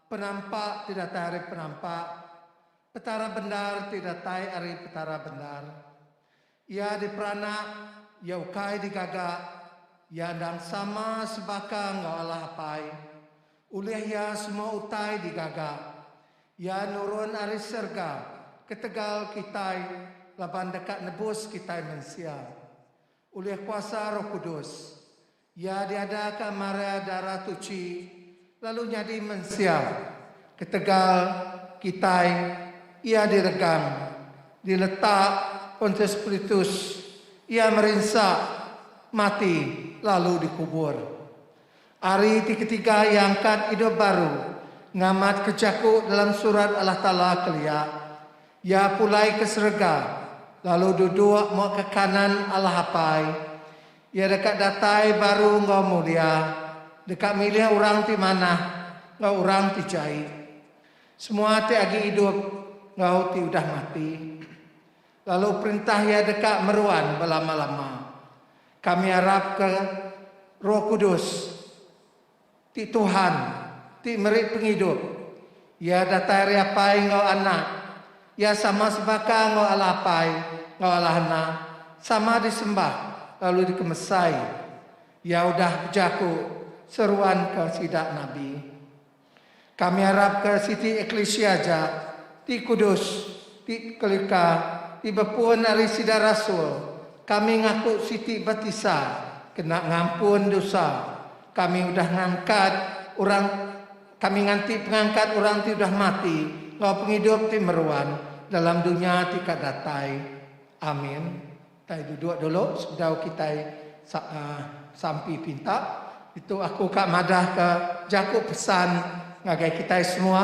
penampak tidak tai ari penampak, petara benar tidak tai ari petara benar. Ia diperanak, ia ukai digagak, ia dan sama sebaka ngau Allah apai. Ulih ia semua utai digagak, ia nurun ari serga, ketegal kita laban dekat nebus kita manusia. Oleh kuasa Roh Kudus, ia diadakan Maria darah tuci, lalu jadi manusia. Ketegal kita ia diregam, diletak Pontius Pilatus, ia merinsak, mati, lalu dikubur. Hari ketiga ia angkat hidup baru, ngamat kejaku dalam surat Allah Ta'ala kelia. Ia pulai ke serga, lalu duduk mau ke kanan Allah apai. Ia dekat datai baru ngau mulia, dekat milih orang ti mana, ngau orang ti jai. Semua ti agi hidup, ngau ti udah mati. Lalu perintah ia dekat meruan berlama-lama. Kami harap ke Roh Kudus, ti Tuhan, ti merit penghidup. Ia datai apai ngau anak. Ya sama sebaka ngau Allah apai, ngau Allah na, sama disembah, lalu dikemesai. Ya udah jaku, seruan ke sidak Nabi. Kami harap ke Siti Eklesia ja, ti Kudus, ti Kelika, ti Bepuan dari Sida Rasul. Kami ngaku Siti Batisa, kena ngampun dosa. Kami udah ngangkat orang, kami nganti pengangkat orang ti udah mati. Kau penghidup ti meruan dalam dunia ti kadatai. Amin. Kita duduk dulu, sudah kita sampai pinta. Itu aku kak madah ke jaku pesan ngagai kita semua.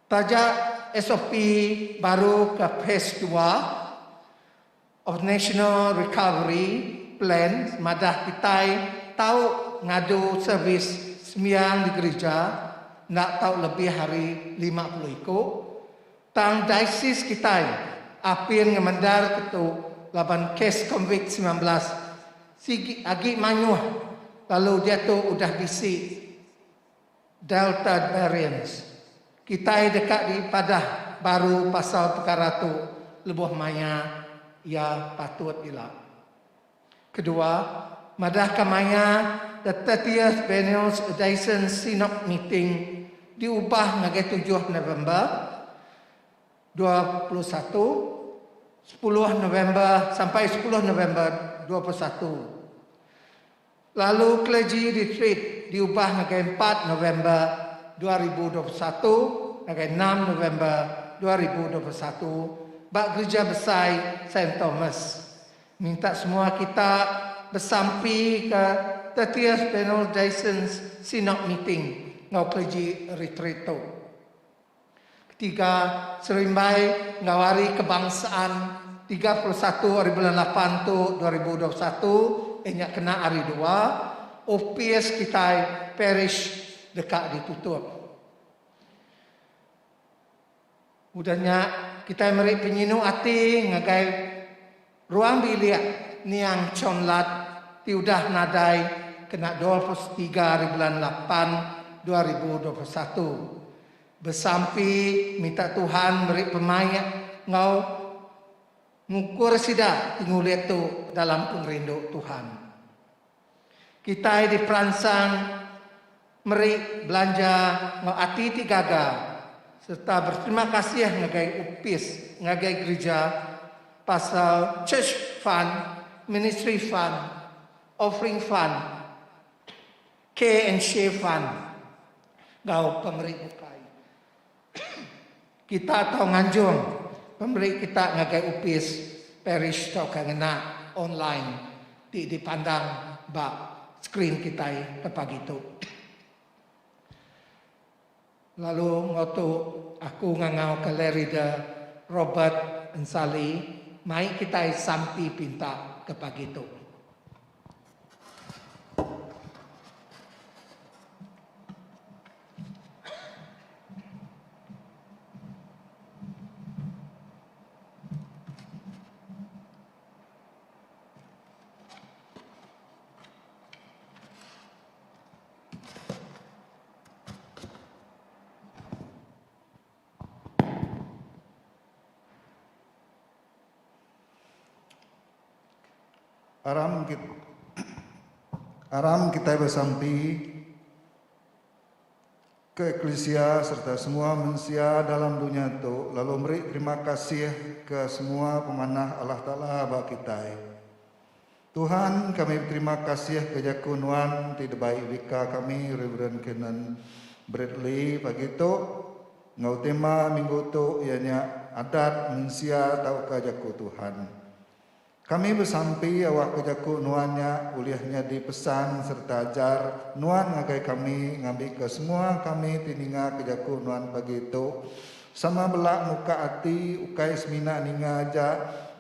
Taja SOP baru ke phase 2 of National Recovery Plan. Madah kita tahu ngadu servis sembiang di gereja. Nak tahu lebih hari 50 ikut. Tang diocese kita apin ngemendar ketu laban kes konvik 19. Sigi agi manyuh. Lalu dia tu udah bisi Delta variants. Kita dekat di padah baru pasal perkara tu lebuh maya ya patut ila. Kedua, madah kamaya the 30th Biennial Dyson Synod Meeting diubah ngagai 7 November 21, 10 November sampai 10 November 21. Lalu clergy retreat diubah ngagai 4 November 2021 ngagai 6 November 2021. Bak gereja besar St. Thomas. Minta semua kita bersampi ke 30th Biennial Dyson Synod Meeting ngau clergy retreat tu. Ketiga, serimbai ngawari kebangsaan 31 hari bulan 8 tu 2021. Enyak kena hari 2. OPS kita parish dekat ditutup. Udahnya kita meri penyinu hati ngagai ruang bilik niang conlat ti udah nadai kena 23 hari bulan 8 2021. Bersampi minta Tuhan beri pemain ngau ngukur sida tinguliat tu dalam pengrindu Tuhan. Kita diperansang meri belanja ngau ati ti gaga serta berterima kasih ngagai upis ngagai gereja pasal church fund, ministry fund, offering fund, care and share fund. Ngau pemberi bukai. Kita tahu nganjung pemberi kita ngagai upis parish tau kena online dipandang bak screen kita tepag itu. Lalu ngotu aku ngangau ke Lerida Robert Ansali mai kita sampi pinta ke pagi itu. Aram kita bersampi ke eklesia serta semua manusia dalam dunia itu. Lalu beri terima kasih ke semua pemanah Allah Ta'ala bagi kita. Tuhan, kami berterima kasih ke Jakunuan tidak baik wika kami Reverend Kenan Bradley pagi itu. Ngau tema minggu itu ianya adat manusia tahu ke Jaku Tuhan. Kami bersampi awak kejaku nuannya uliahnya dipesan serta ajar nuan ngagai kami ngambil ke semua kami tininga kejaku nuan pagi itu sama belak muka hati ukai semina ninga aja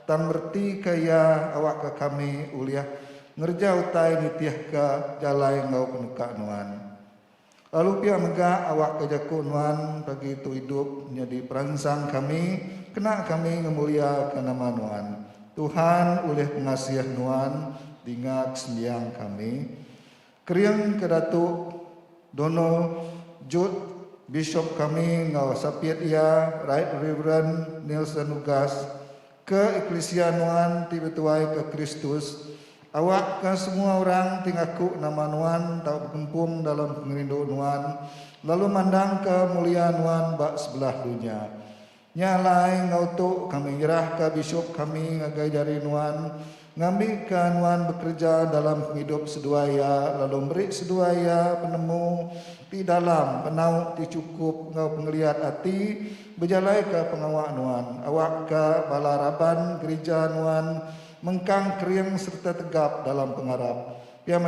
tan berti kaya awak ke kami uliah ngerja utai nitiah ke jalai ngau penuka nuan. Lalu pihak megah awak kejaku nuan pagi itu hidup menjadi perangsang kami kena kami ngemulia ke nama nuan. Tuhan oleh pengasihan nuan dingat sembiang kami. Kriang ke Datuk Dono Jud Bishop kami ngau sapiat ia Right Reverend Nelson Ugas ke Eklesia nuan tibetuai ke Kristus Awak ke semua orang tingaku nama Nuan tau berkumpul dalam pengerindu Nuan, lalu mandang ke mulia Nuan bak sebelah dunia. Nyalai ngau tu kami nyerah ke bishop kami ngagai jari Nuan, ngambil ke Nuan bekerja dalam hidup seduaya, lalu beri seduaya penemu di dalam penau ti cukup ngau pengeliat hati, berjalai ke pengawak Nuan. Awak ke balaraban gereja Nuan, mengkang kering serta tegap dalam pengharap. Pia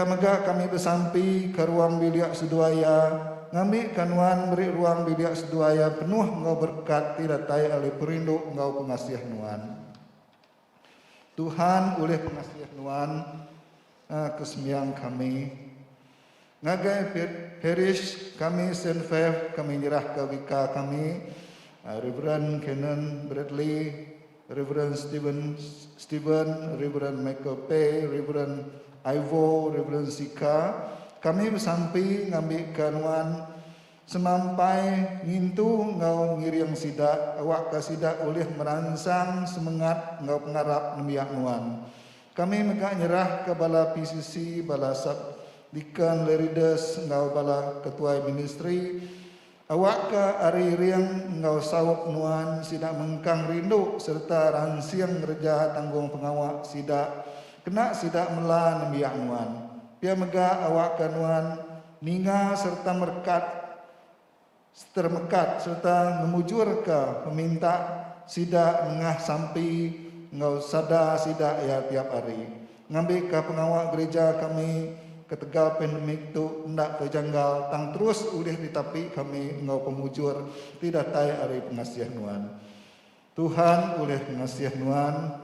mega kami bersampi ke ruang bilik seduaya, ngambil kanuan beri ruang bilik seduaya penuh ngau berkat tidak tay oleh perindu ngau pengasih Nuan. Tuhan oleh pengasih Nuan kesembiang kami. Ngagai parish kami Saint Faith kami nyerah ke wika kami, Reverend Kenan Bradley, Reverend Stephen, Reverend Michael Pei, Reverend Ivo, Reverend Sika. Kami bersampi ngambil kanuan semampai ngintu ngau ngiriang sidak, awak ka sidak oleh merangsang semangat ngau pengarap nemiak nuan. Kami megak nyerah ke bala PCC, bala Subdeacon Lerides, ngau bala ketua ministry. Awak ke ari riang ngau sawap nuan sidak mengkang rindu serta ransiang kerja tanggung pengawak sidak kena sidak mela nembiak nuan. Pia mega awak ke nuan ninga serta termekat serta memujur ke meminta sidak ngah sampai ngau sada sidak ya tiap hari. Ngambil ke pengawak gereja kami ketegal pandemik tu ndak terjanggal tang terus ulih ditapi kami ngau pemujur tidak tay ari pengasihan Nuan. Tuhan oleh pengasihan Nuan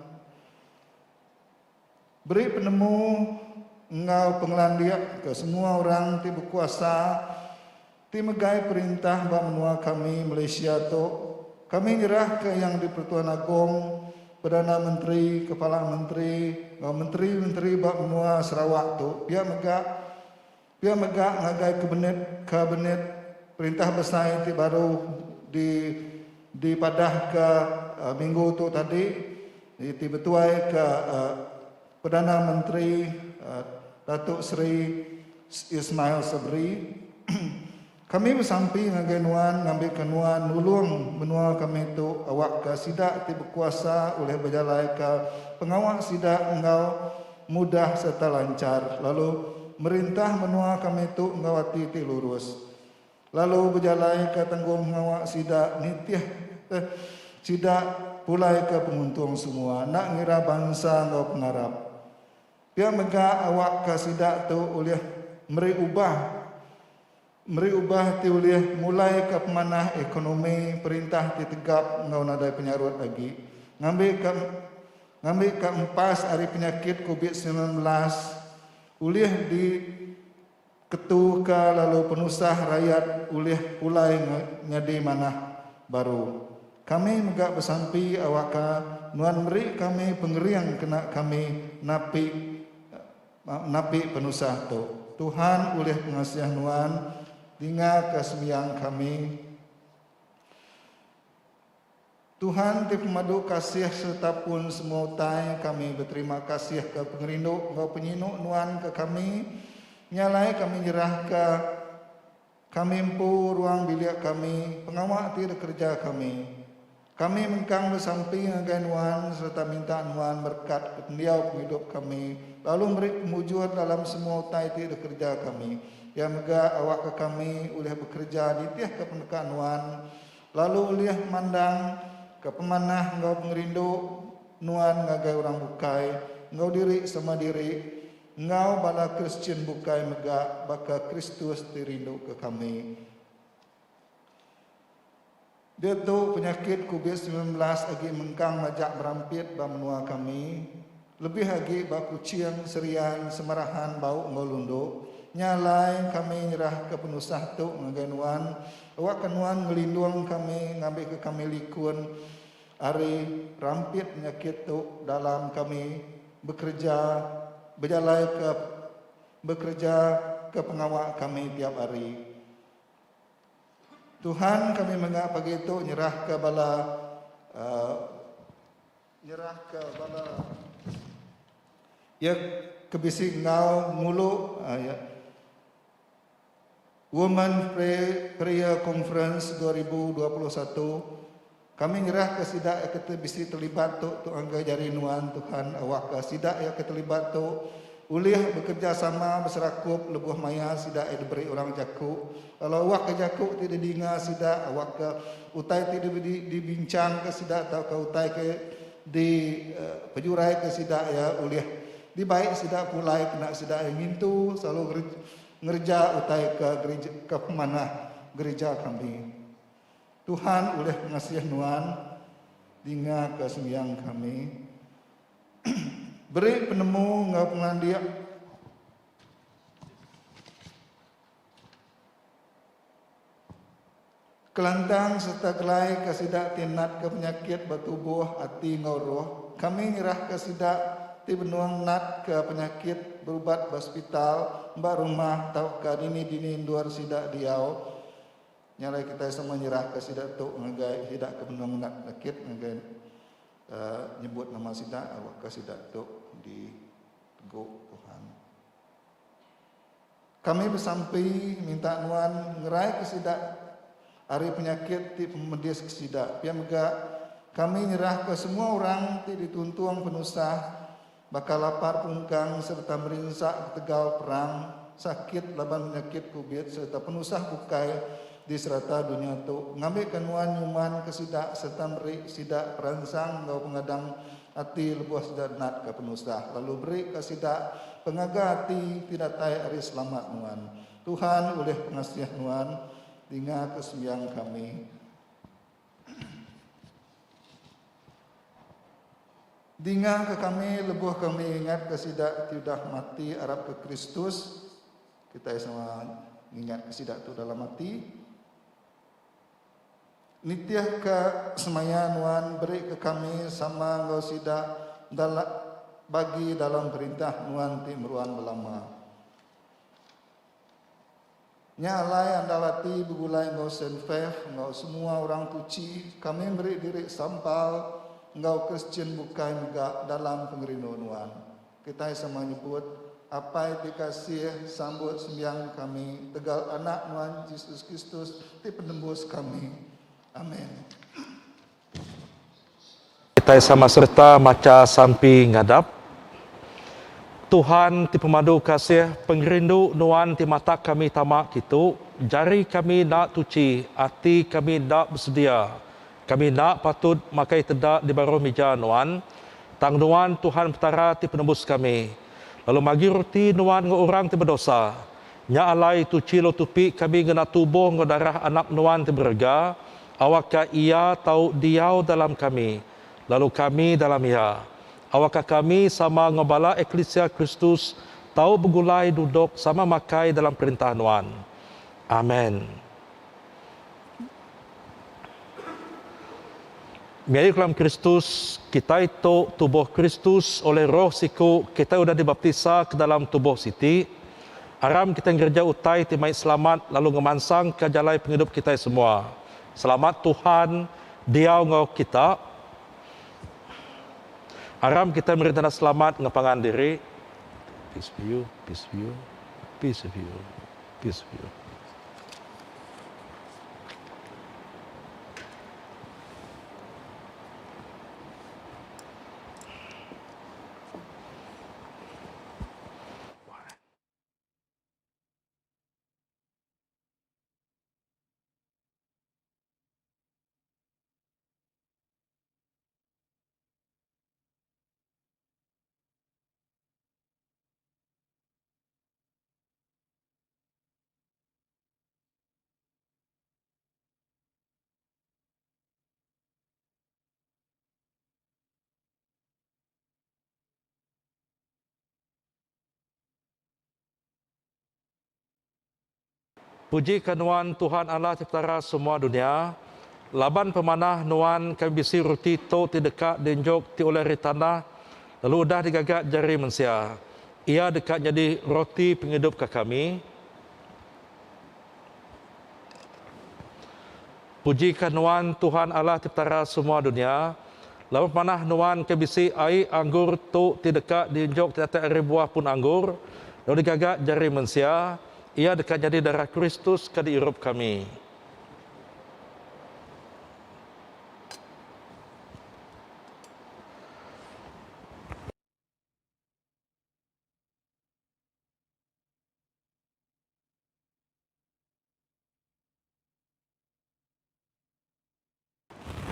beri penemu ngau pengelandiak ke semua orang ti berkuasa ti megai perintah bak menua kami Malaysia tu. Kami nyerah ke yang di Pertuan Agong, Perdana Menteri, Kepala Menteri, menteri-menteri bak menua Sarawak tu, dia megak ngagai kabinet perintah besar yang baru dipadah ke minggu tu tadi, di betuai ke Perdana Menteri Datuk Seri Ismail Sabri. Kami bersampi ngagai nuan, ngambil ke nuan, nulung menua kami tu awak ke sidak ti berkuasa oleh berjalai ke pengawak sidak engkau mudah serta lancar. Lalu merintah menua kami tu ngawati ti lurus. Lalu berjalai ke tanggung ngawak sidak nitiah sidak pulai ke penguntung semua. Nak ngira bangsa ngau pengarap. Pia megak awak ke sidak tu oleh meri ubah ti ulih mulai ke pemanah ekonomi perintah ti tegap ngau nadai penyarut lagi ngambil ke empas hari penyakit COVID-19 ulih di ketu ke lalu penusah rakyat ulih pulai nyadi manah baru. Kami megak bersampi awak nuan meri kami pengeriang kena kami napi penusah tu. Tuhan oleh pengasihan nuan tinggal ke sembiang kami. Tuhan ti pemadu kasih serta pun semua utai kami berterima kasih ke pengerindu ngau penyinuk nuan ke kami. Nyalai kami nyerah ke kami empu ruang bilik kami, pengawak ti kerja kami. Kami mengkang bersampi ngagai nuan serta minta nuan berkat kependiau hidup kami. Lalu beri pemujur dalam semua utai ti kerja kami. Ya mega awak ke kami oleh bekerja di tiah ke pendekat nuan. Lalu oleh mandang ke pemanah ngau pengerindu nuan ngagai orang bukai. Ngau diri sama diri. Ngau bala Kristian bukai mega baka Kristus dirindu ke kami. Dia tu penyakit COVID-19 lagi mengkang majak berampit ba menua kami. Lebih lagi ba kucing, serian, semarahan bau ngau lundu. Nyalai kami nyerah ke penusah tu ngagai nuan. Awak ke nuan ngelindung kami, ngambil ke kami likun. Hari rampit penyakit tu dalam kami bekerja, bekerja ke pengawak kami tiap hari. Tuhan kami mengak pagi itu nyerah ke bala Ya kebisi ngau mulu ya Women Prayer Conference 2021. Kami ngerah ke sidak kita bisi terlibat tu angga jari nuan Tuhan awak ke sidak ya terlibat tu ulih bekerja sama berserakup lebuh maya sidak diberi orang jaku. Kalau awak ke jaku tidak dinga sidak awak ke utai tidak dibincang ke sidak atau ke utai ke di pejurai ke sidak ya ulih dibaik sidak pulai kena sidak yang mintu selalu ngerja utai ke gereja ke pemanah gereja kami. Tuhan oleh pengasihan nuan dinga ke sembiang kami beri penemu ngau pengandia kelantang serta kelai kasidak tinat ke penyakit batubuh hati ngau roh. Kami nyerah kasidak ti benuang nat ke penyakit berubat hospital mbak rumah tau ke dini luar sidak diau. Nyalai kita semua nyerah ke sidak tu ngagai sidak ke benuang nat penyakit ngagai nyebut nama sidak awak ke sidak tu di teguk Tuhan. Kami bersampai minta nuan ngerai ke sidak hari penyakit ti pemedis ke sidak. Pia mega kami nyerah ke semua orang ti dituntuang penusah bakal lapar pungkang serta merinsak tegal perang sakit laban penyakit kubit serta penusah bukai di serata dunia tu ngambil kenuan nyuman ke sidak serta beri sidak peransang ngau pengadang hati lebuah sidak nat ke penusah lalu beri ke sidak pengaga hati tidak tai hari selamat nuan. Tuhan oleh pengasihan nuan tinggal kesembiang kami. Dinga ke kami lebuh kami ingat ke sidak tiudah mati Arab ke Kristus. Kita sama ingat ke sidak tu dalam mati. Nitiah ke semaya nuan beri ke kami sama ngau sidak bagi dalam perintah nuan ti meruan belama. Nyalai andalati begulai ngau senfef ngau semua orang tuci kami beri diri sampal ngau Kristen bukai megak dalam pengerindo nuan. Kita sama nyebut apa yang dikasih sambut sembiang kami tegal anak nuan Yesus Kristus ti penembus kami. Amin. Kita sama serta maca sampi ngadap. Tuhan ti pemadu kasih pengerindu nuan ti mata kami tamak kitu, jari kami nak tuci, hati kami nak bersedia. Kami nak patut makai tedak di baru meja nuan. Tang nuan Tuhan petara ti penembus kami. Lalu magi roti nuan ngo orang ti berdosa. Nya alai tuci lo tupi kami ngena tubuh ngo darah anak nuan ti berga. Awakah ia tahu diau dalam kami, lalu kami dalam ia. Awakah kami sama ngobala Eklesia Kristus tahu begulai duduk sama makai dalam perintah nuan. Amin. Miari dalam Kristus, kita itu tubuh Kristus oleh roh siku, kita sudah dibaptisa ke dalam tubuh siti. Aram kita ngerja utai timai selamat lalu ngemansang ke jalai penghidup kita semua. Selamat Tuhan, diau ngau kita. Aram kita meritana selamat ngapangan diri. Peace for you, peace for you, peace for you, peace for you. Puji kenuan Tuhan Allah ciptara semua dunia. Laban pemanah nuan kami bisi roti to ti dekat denjok ti oleh ritana. Lalu dah digagak jari mensia. Ia dekat jadi roti penghidup ke kami. Puji kenuan Tuhan Allah ciptara semua dunia. Lalu panah nuan ke bisi air anggur tu tidak diunjuk tidak ada buah pun anggur. Lalu digagak jari mensia, ia dekat jadi darah Kristus ke di hidup kami.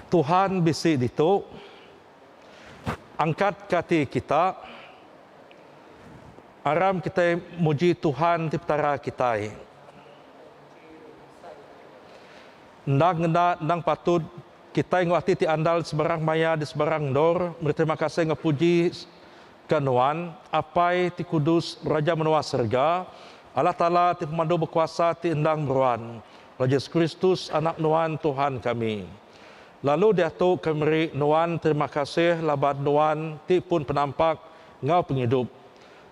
Tuhan bisi itu angkat kati kita, aram kita muji Tuhan di petara kita. Nang patut kita ngwati ti andal sebarang maya di sebarang dor, berterima kasih ngapuji kanuan, apai ti kudus Raja menua serga, Allah Ta'ala ti pemandu berkuasa ti endang beruan, Raja Yesus Kristus anak nuan Tuhan kami. Lalu dia tu kemeri nuan terima kasih labat nuan ti pun penampak ngau penghidup.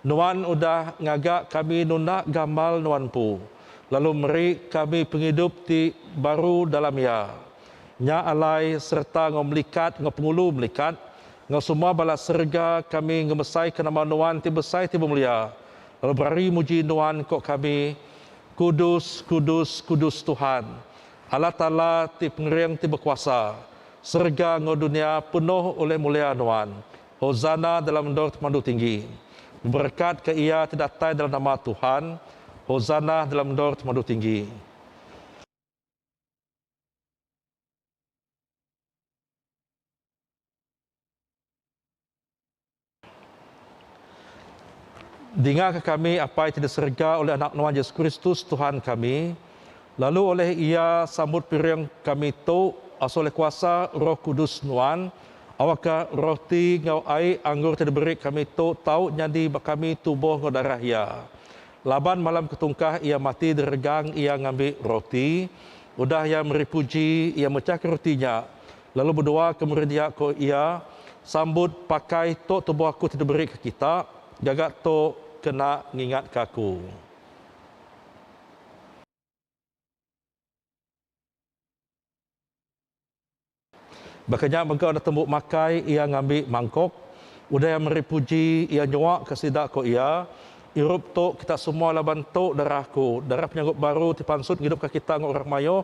Nuan udah ngagak kami nunda gamal nuan pu. Lalu meri kami penghidup ti baru dalam ya. Nya alai serta ngau melikat, ngau pengulu melikat. Ngau semua balas serga kami ngemesai ke nama nuan ti besai ti bemulia. Lalu berari muji nuan kok kami. Kudus, kudus, kudus Tuhan. Allah Ta'ala ti pengeriang ti berkuasa, serga ngau dunia penuh oleh mulia nuan. Hozana dalam dor temandu tinggi. Berkat ke ia tidak tai dalam nama Tuhan. Hozana dalam dor temandu tinggi. Dengar ke kami apa yang tidak serga oleh anak nuan Yesus Kristus Tuhan kami. Lalu oleh ia sambut piring kami tu oleh kuasa Roh Kudus nuan, awaka roti ngau air anggur tidak beri kami tu tahu jadi kami tubuh ngau darah ia. Laban malam ketungkah ia mati diregang ia ngambil roti, udah ia meripuji ia mecah rotinya. Lalu berdoa kemudian dia ko ia sambut pakai tu tubuh aku tidak beri ke kita, jaga tu kena ngingat ke aku. Bakanya mereka ada tembuk makai, ia ngambil mangkok. Udah yang meripuji, ia nyuak kesidak ko ia. Irup tu kita semua laban tu darahku. Darah penyanggup baru tipansut hidup ke kita ngok orang mayo.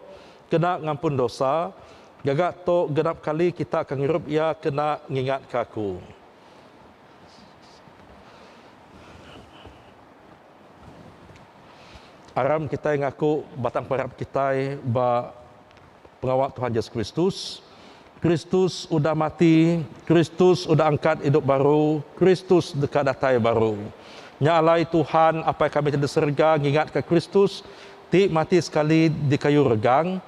Kena ngampun dosa. Gagak tu genap kali kita akan hirup ia kena ngingat ke aku. Aram kita ngaku batang parap kita ba pengawal Tuhan Yesus Kristus. Kristus sudah mati, Kristus sudah angkat hidup baru, Kristus dekat datai baru. Nyalai Tuhan apa yang kami tidak serga, ingat ke Kristus, ti mati sekali di kayu regang,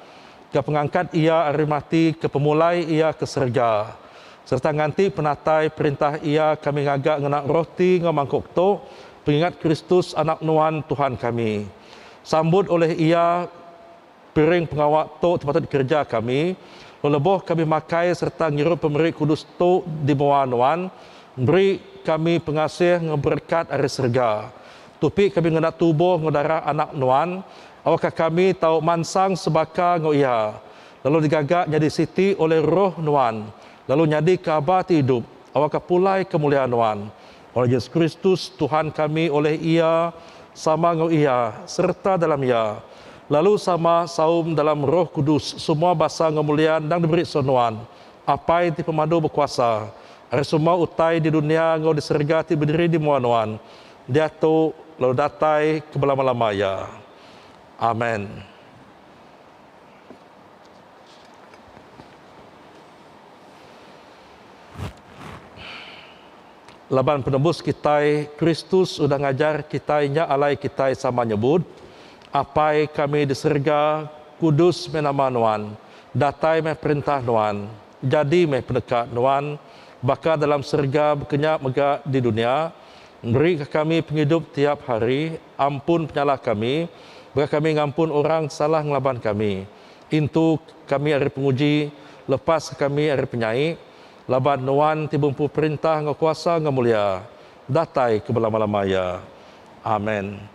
ke pengangkat ia hari mati, ke pemulai ia ke serga. Serta nganti penatai perintah ia kami ngagak ngenak roti ngamangkok to, pengingat Kristus anak nuan Tuhan kami. Sambut oleh ia piring pengawak to tempat kerja kami, leboh kami makai serta ngirup pemberi kudus tu di bawah nuan, beri kami pengasih ngeberkat dari serga. Tupi kami ngenak tubuh ngedarah anak nuan, awakah kami tahu mansang sebaka ngoia. Lalu digagak jadi siti oleh roh nuan, lalu nyadi kabar hidup, awakah pulai kemuliaan nuan. Oleh Yesus Kristus Tuhan kami oleh ia sama ngoia serta dalam ia. Lalu sama saum dalam Roh Kudus, semua bahasa kemuliaan dan diberi sonuan. Apa yang pemandu berkuasa, hari semua utai di dunia ngau disergati berdiri di muanuan. Dia tu lalu datai ke belama-lamaya. Amin. Laban penembus kita, Kristus sudah ngajar kita nya alai kita sama nyebut. Apai kami diserga kudus menama nuan, datai meh perintah nuan, jadi meh pendekat nuan, baka dalam serga berkenyak mega di dunia, beri ke kami penghidup tiap hari, ampun penyalah kami, baka kami ngampun orang salah ngelaban kami. Intu kami hari penguji, lepas kami hari penyai, laban nuan tibumpu perintah ngekuasa ngamulia, datai ke belama-lamaya. Amin.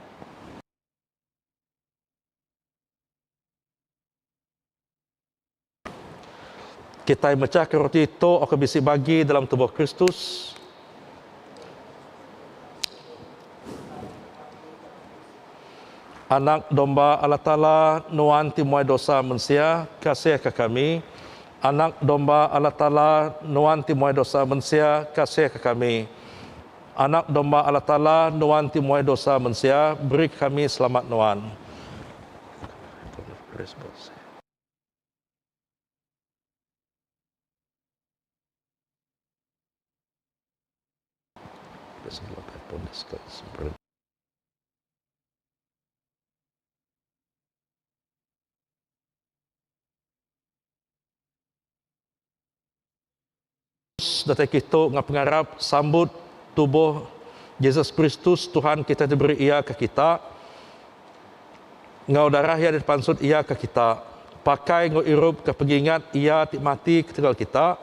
Kita mecahkan roti itu akan bisi bagi dalam tubuh Kristus. Anak domba Allah Ta'ala nuan timuai dosa manusia, kasih ke kami. Anak domba Allah Ta'ala nuan timuai dosa manusia, kasih ke kami. Anak domba Allah Ta'ala nuan timuai dosa manusia, beri kami selamat nuan. Datang kita dengan pengarap sambut tubuh Yesus Kristus Tuhan kita diberi ia ke kita. Ngau darah ia dipansut ia ke kita. Pakai ngau irup ke pengingat ia tik mati ketinggal kita.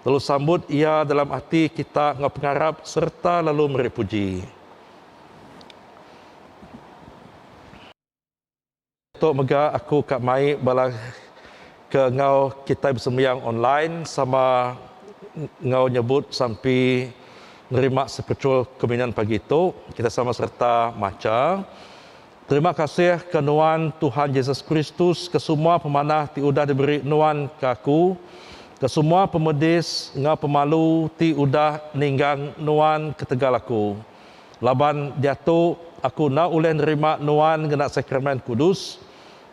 Lalu sambut ia dalam hati kita ngau pengarap serta lalu memberi puji. Tok mega aku kat mai bala ke ngau kita bersembahyang online sama ngau nyebut sampai nerima sepetul kebinian pagi itu. Kita sama serta maca. Terima kasih ke nuan Tuhan Yesus Kristus, ke semua pemanah ti udah diberi nuan ke aku, ke semua pemedis ngau pemalu ti udah ninggang nuan ke tegal aku. Laban jatuh aku nak uleh nerima nuan kena sakramen kudus,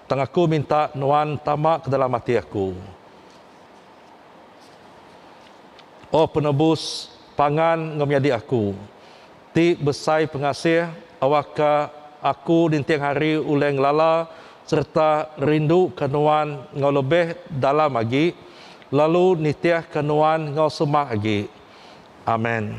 tang aku minta nuan tamak ke dalam hati aku. Oh penebus pangan ngemiadi aku. Ti besai pengasih awaka aku dintiang hari uleng lala serta rindu kenuan ngau lebih dalam lagi. Lalu nitiah kenuan ngau semah lagi. Amen.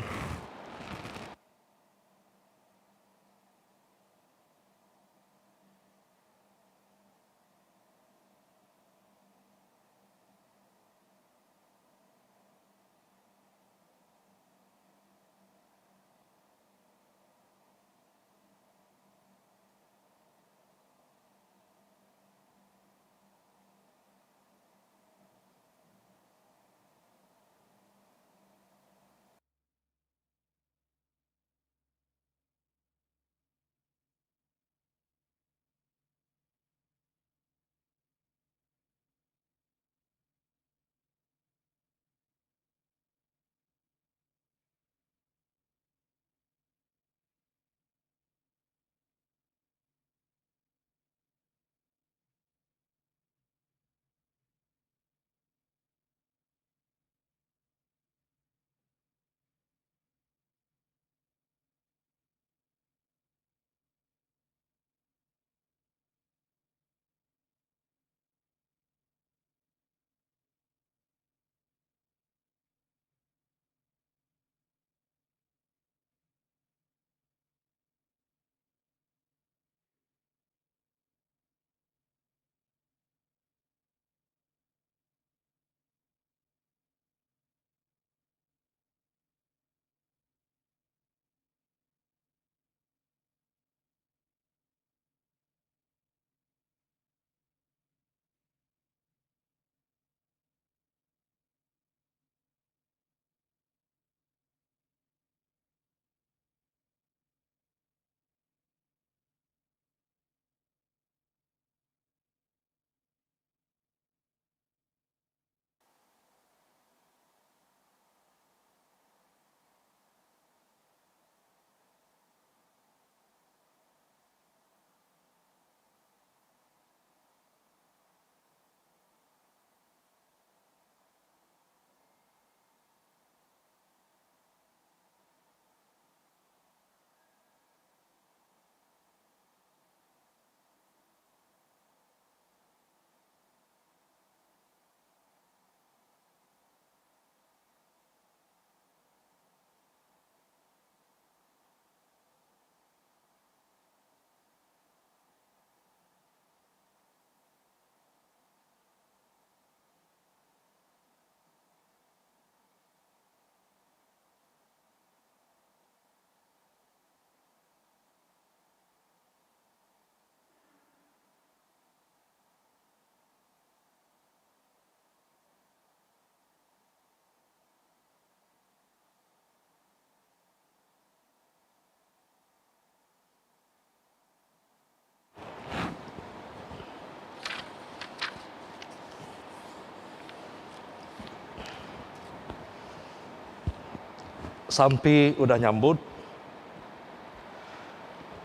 sampai udah nyambut.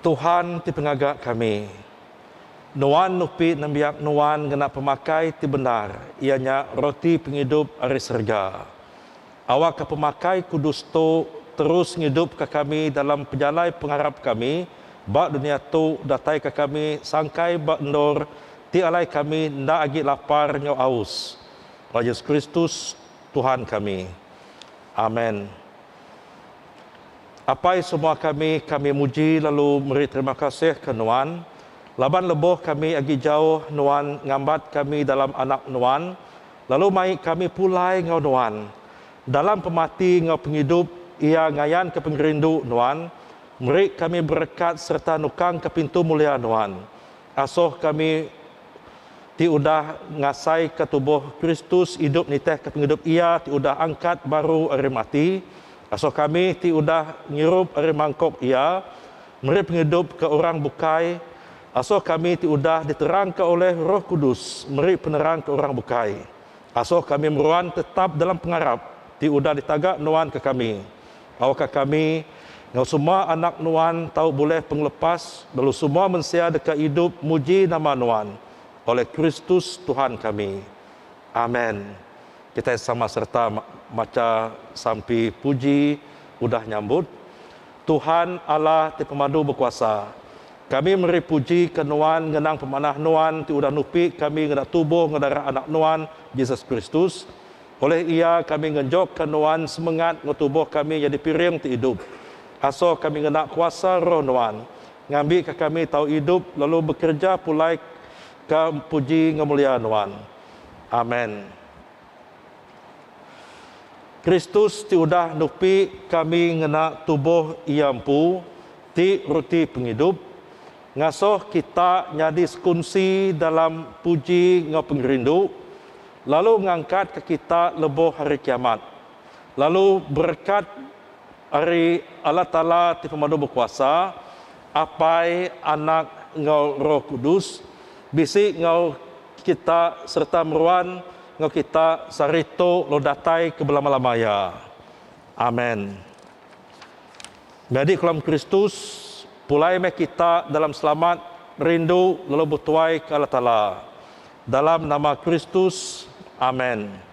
Tuhan ti pengagak kami. Nuan nupi nambiak nuan gena pemakai ti benar. Ianya roti penghidup ari serga. Awak ke pemakai kudus tu terus ngidup ke kami dalam penjalai pengharap kami. Bak dunia tu datai ke kami sangkai bak endor ti alai kami ndak agi lapar ngau aus. Yesus Kristus Tuhan kami. Amin. Apai semua kami muji lalu beri terima kasih ke Nuan. Laban leboh kami agi jauh Nuan ngambat kami dalam anak Nuan. Lalu mai kami pulai ngau Nuan. Dalam pemati ngau penghidup ia ngayan ke pengerindu Nuan. Beri kami berkat serta nukang ke pintu mulia Nuan. Asoh kami ti udah ngasai ke tubuh Kristus hidup niteh ke penghidup ia ti udah angkat baru ari mati. Asoh kami ti udah ngirup ari mangkok ia meri penghidup ke orang bukai. Asoh kami ti udah diterangkan oleh Roh Kudus meri penerang ke orang bukai. Asoh kami meruan tetap dalam pengharap ti udah ditagak Nuan ke kami. Awak kami ngau semua anak Nuan tahu boleh penglepas lalu semua mensia dekat hidup muji nama Nuan oleh Kristus Tuhan kami. Amin. Kita sama serta maca sampai puji udah nyambut. Tuhan Allah ti pemadu berkuasa. Kami meri puji ke Nuan ngenang pemanah Nuan ti udah nupi kami ngedak tubuh ngedara anak Nuan Yesus Kristus. Oleh ia kami ngenjok ke Nuan semangat ngetubuh kami jadi piring ti hidup. Aso kami kena kuasa roh Nuan. Ngambil ke kami tahu hidup lalu bekerja pulai ke puji ngemulia Nuan. Amin. Kristus ti udah nupi kami ngena tubuh iampu ti roti penghidup. Ngasoh kita nyadi sekunsi dalam puji ngau pengerindu. Lalu ngangkat ke kita leboh hari kiamat. Lalu berkat hari Allah Ta'ala ti pemadu berkuasa, apai anak ngau Roh Kudus, bisi ngau kita serta meruan ngau kita sarito lo datai ke belama-lamaya. Amin. Jadi kolam Kristus, pulai me kita dalam selamat, rindu lalu bertuai ke Allah Ta'ala. Dalam nama Kristus, amin.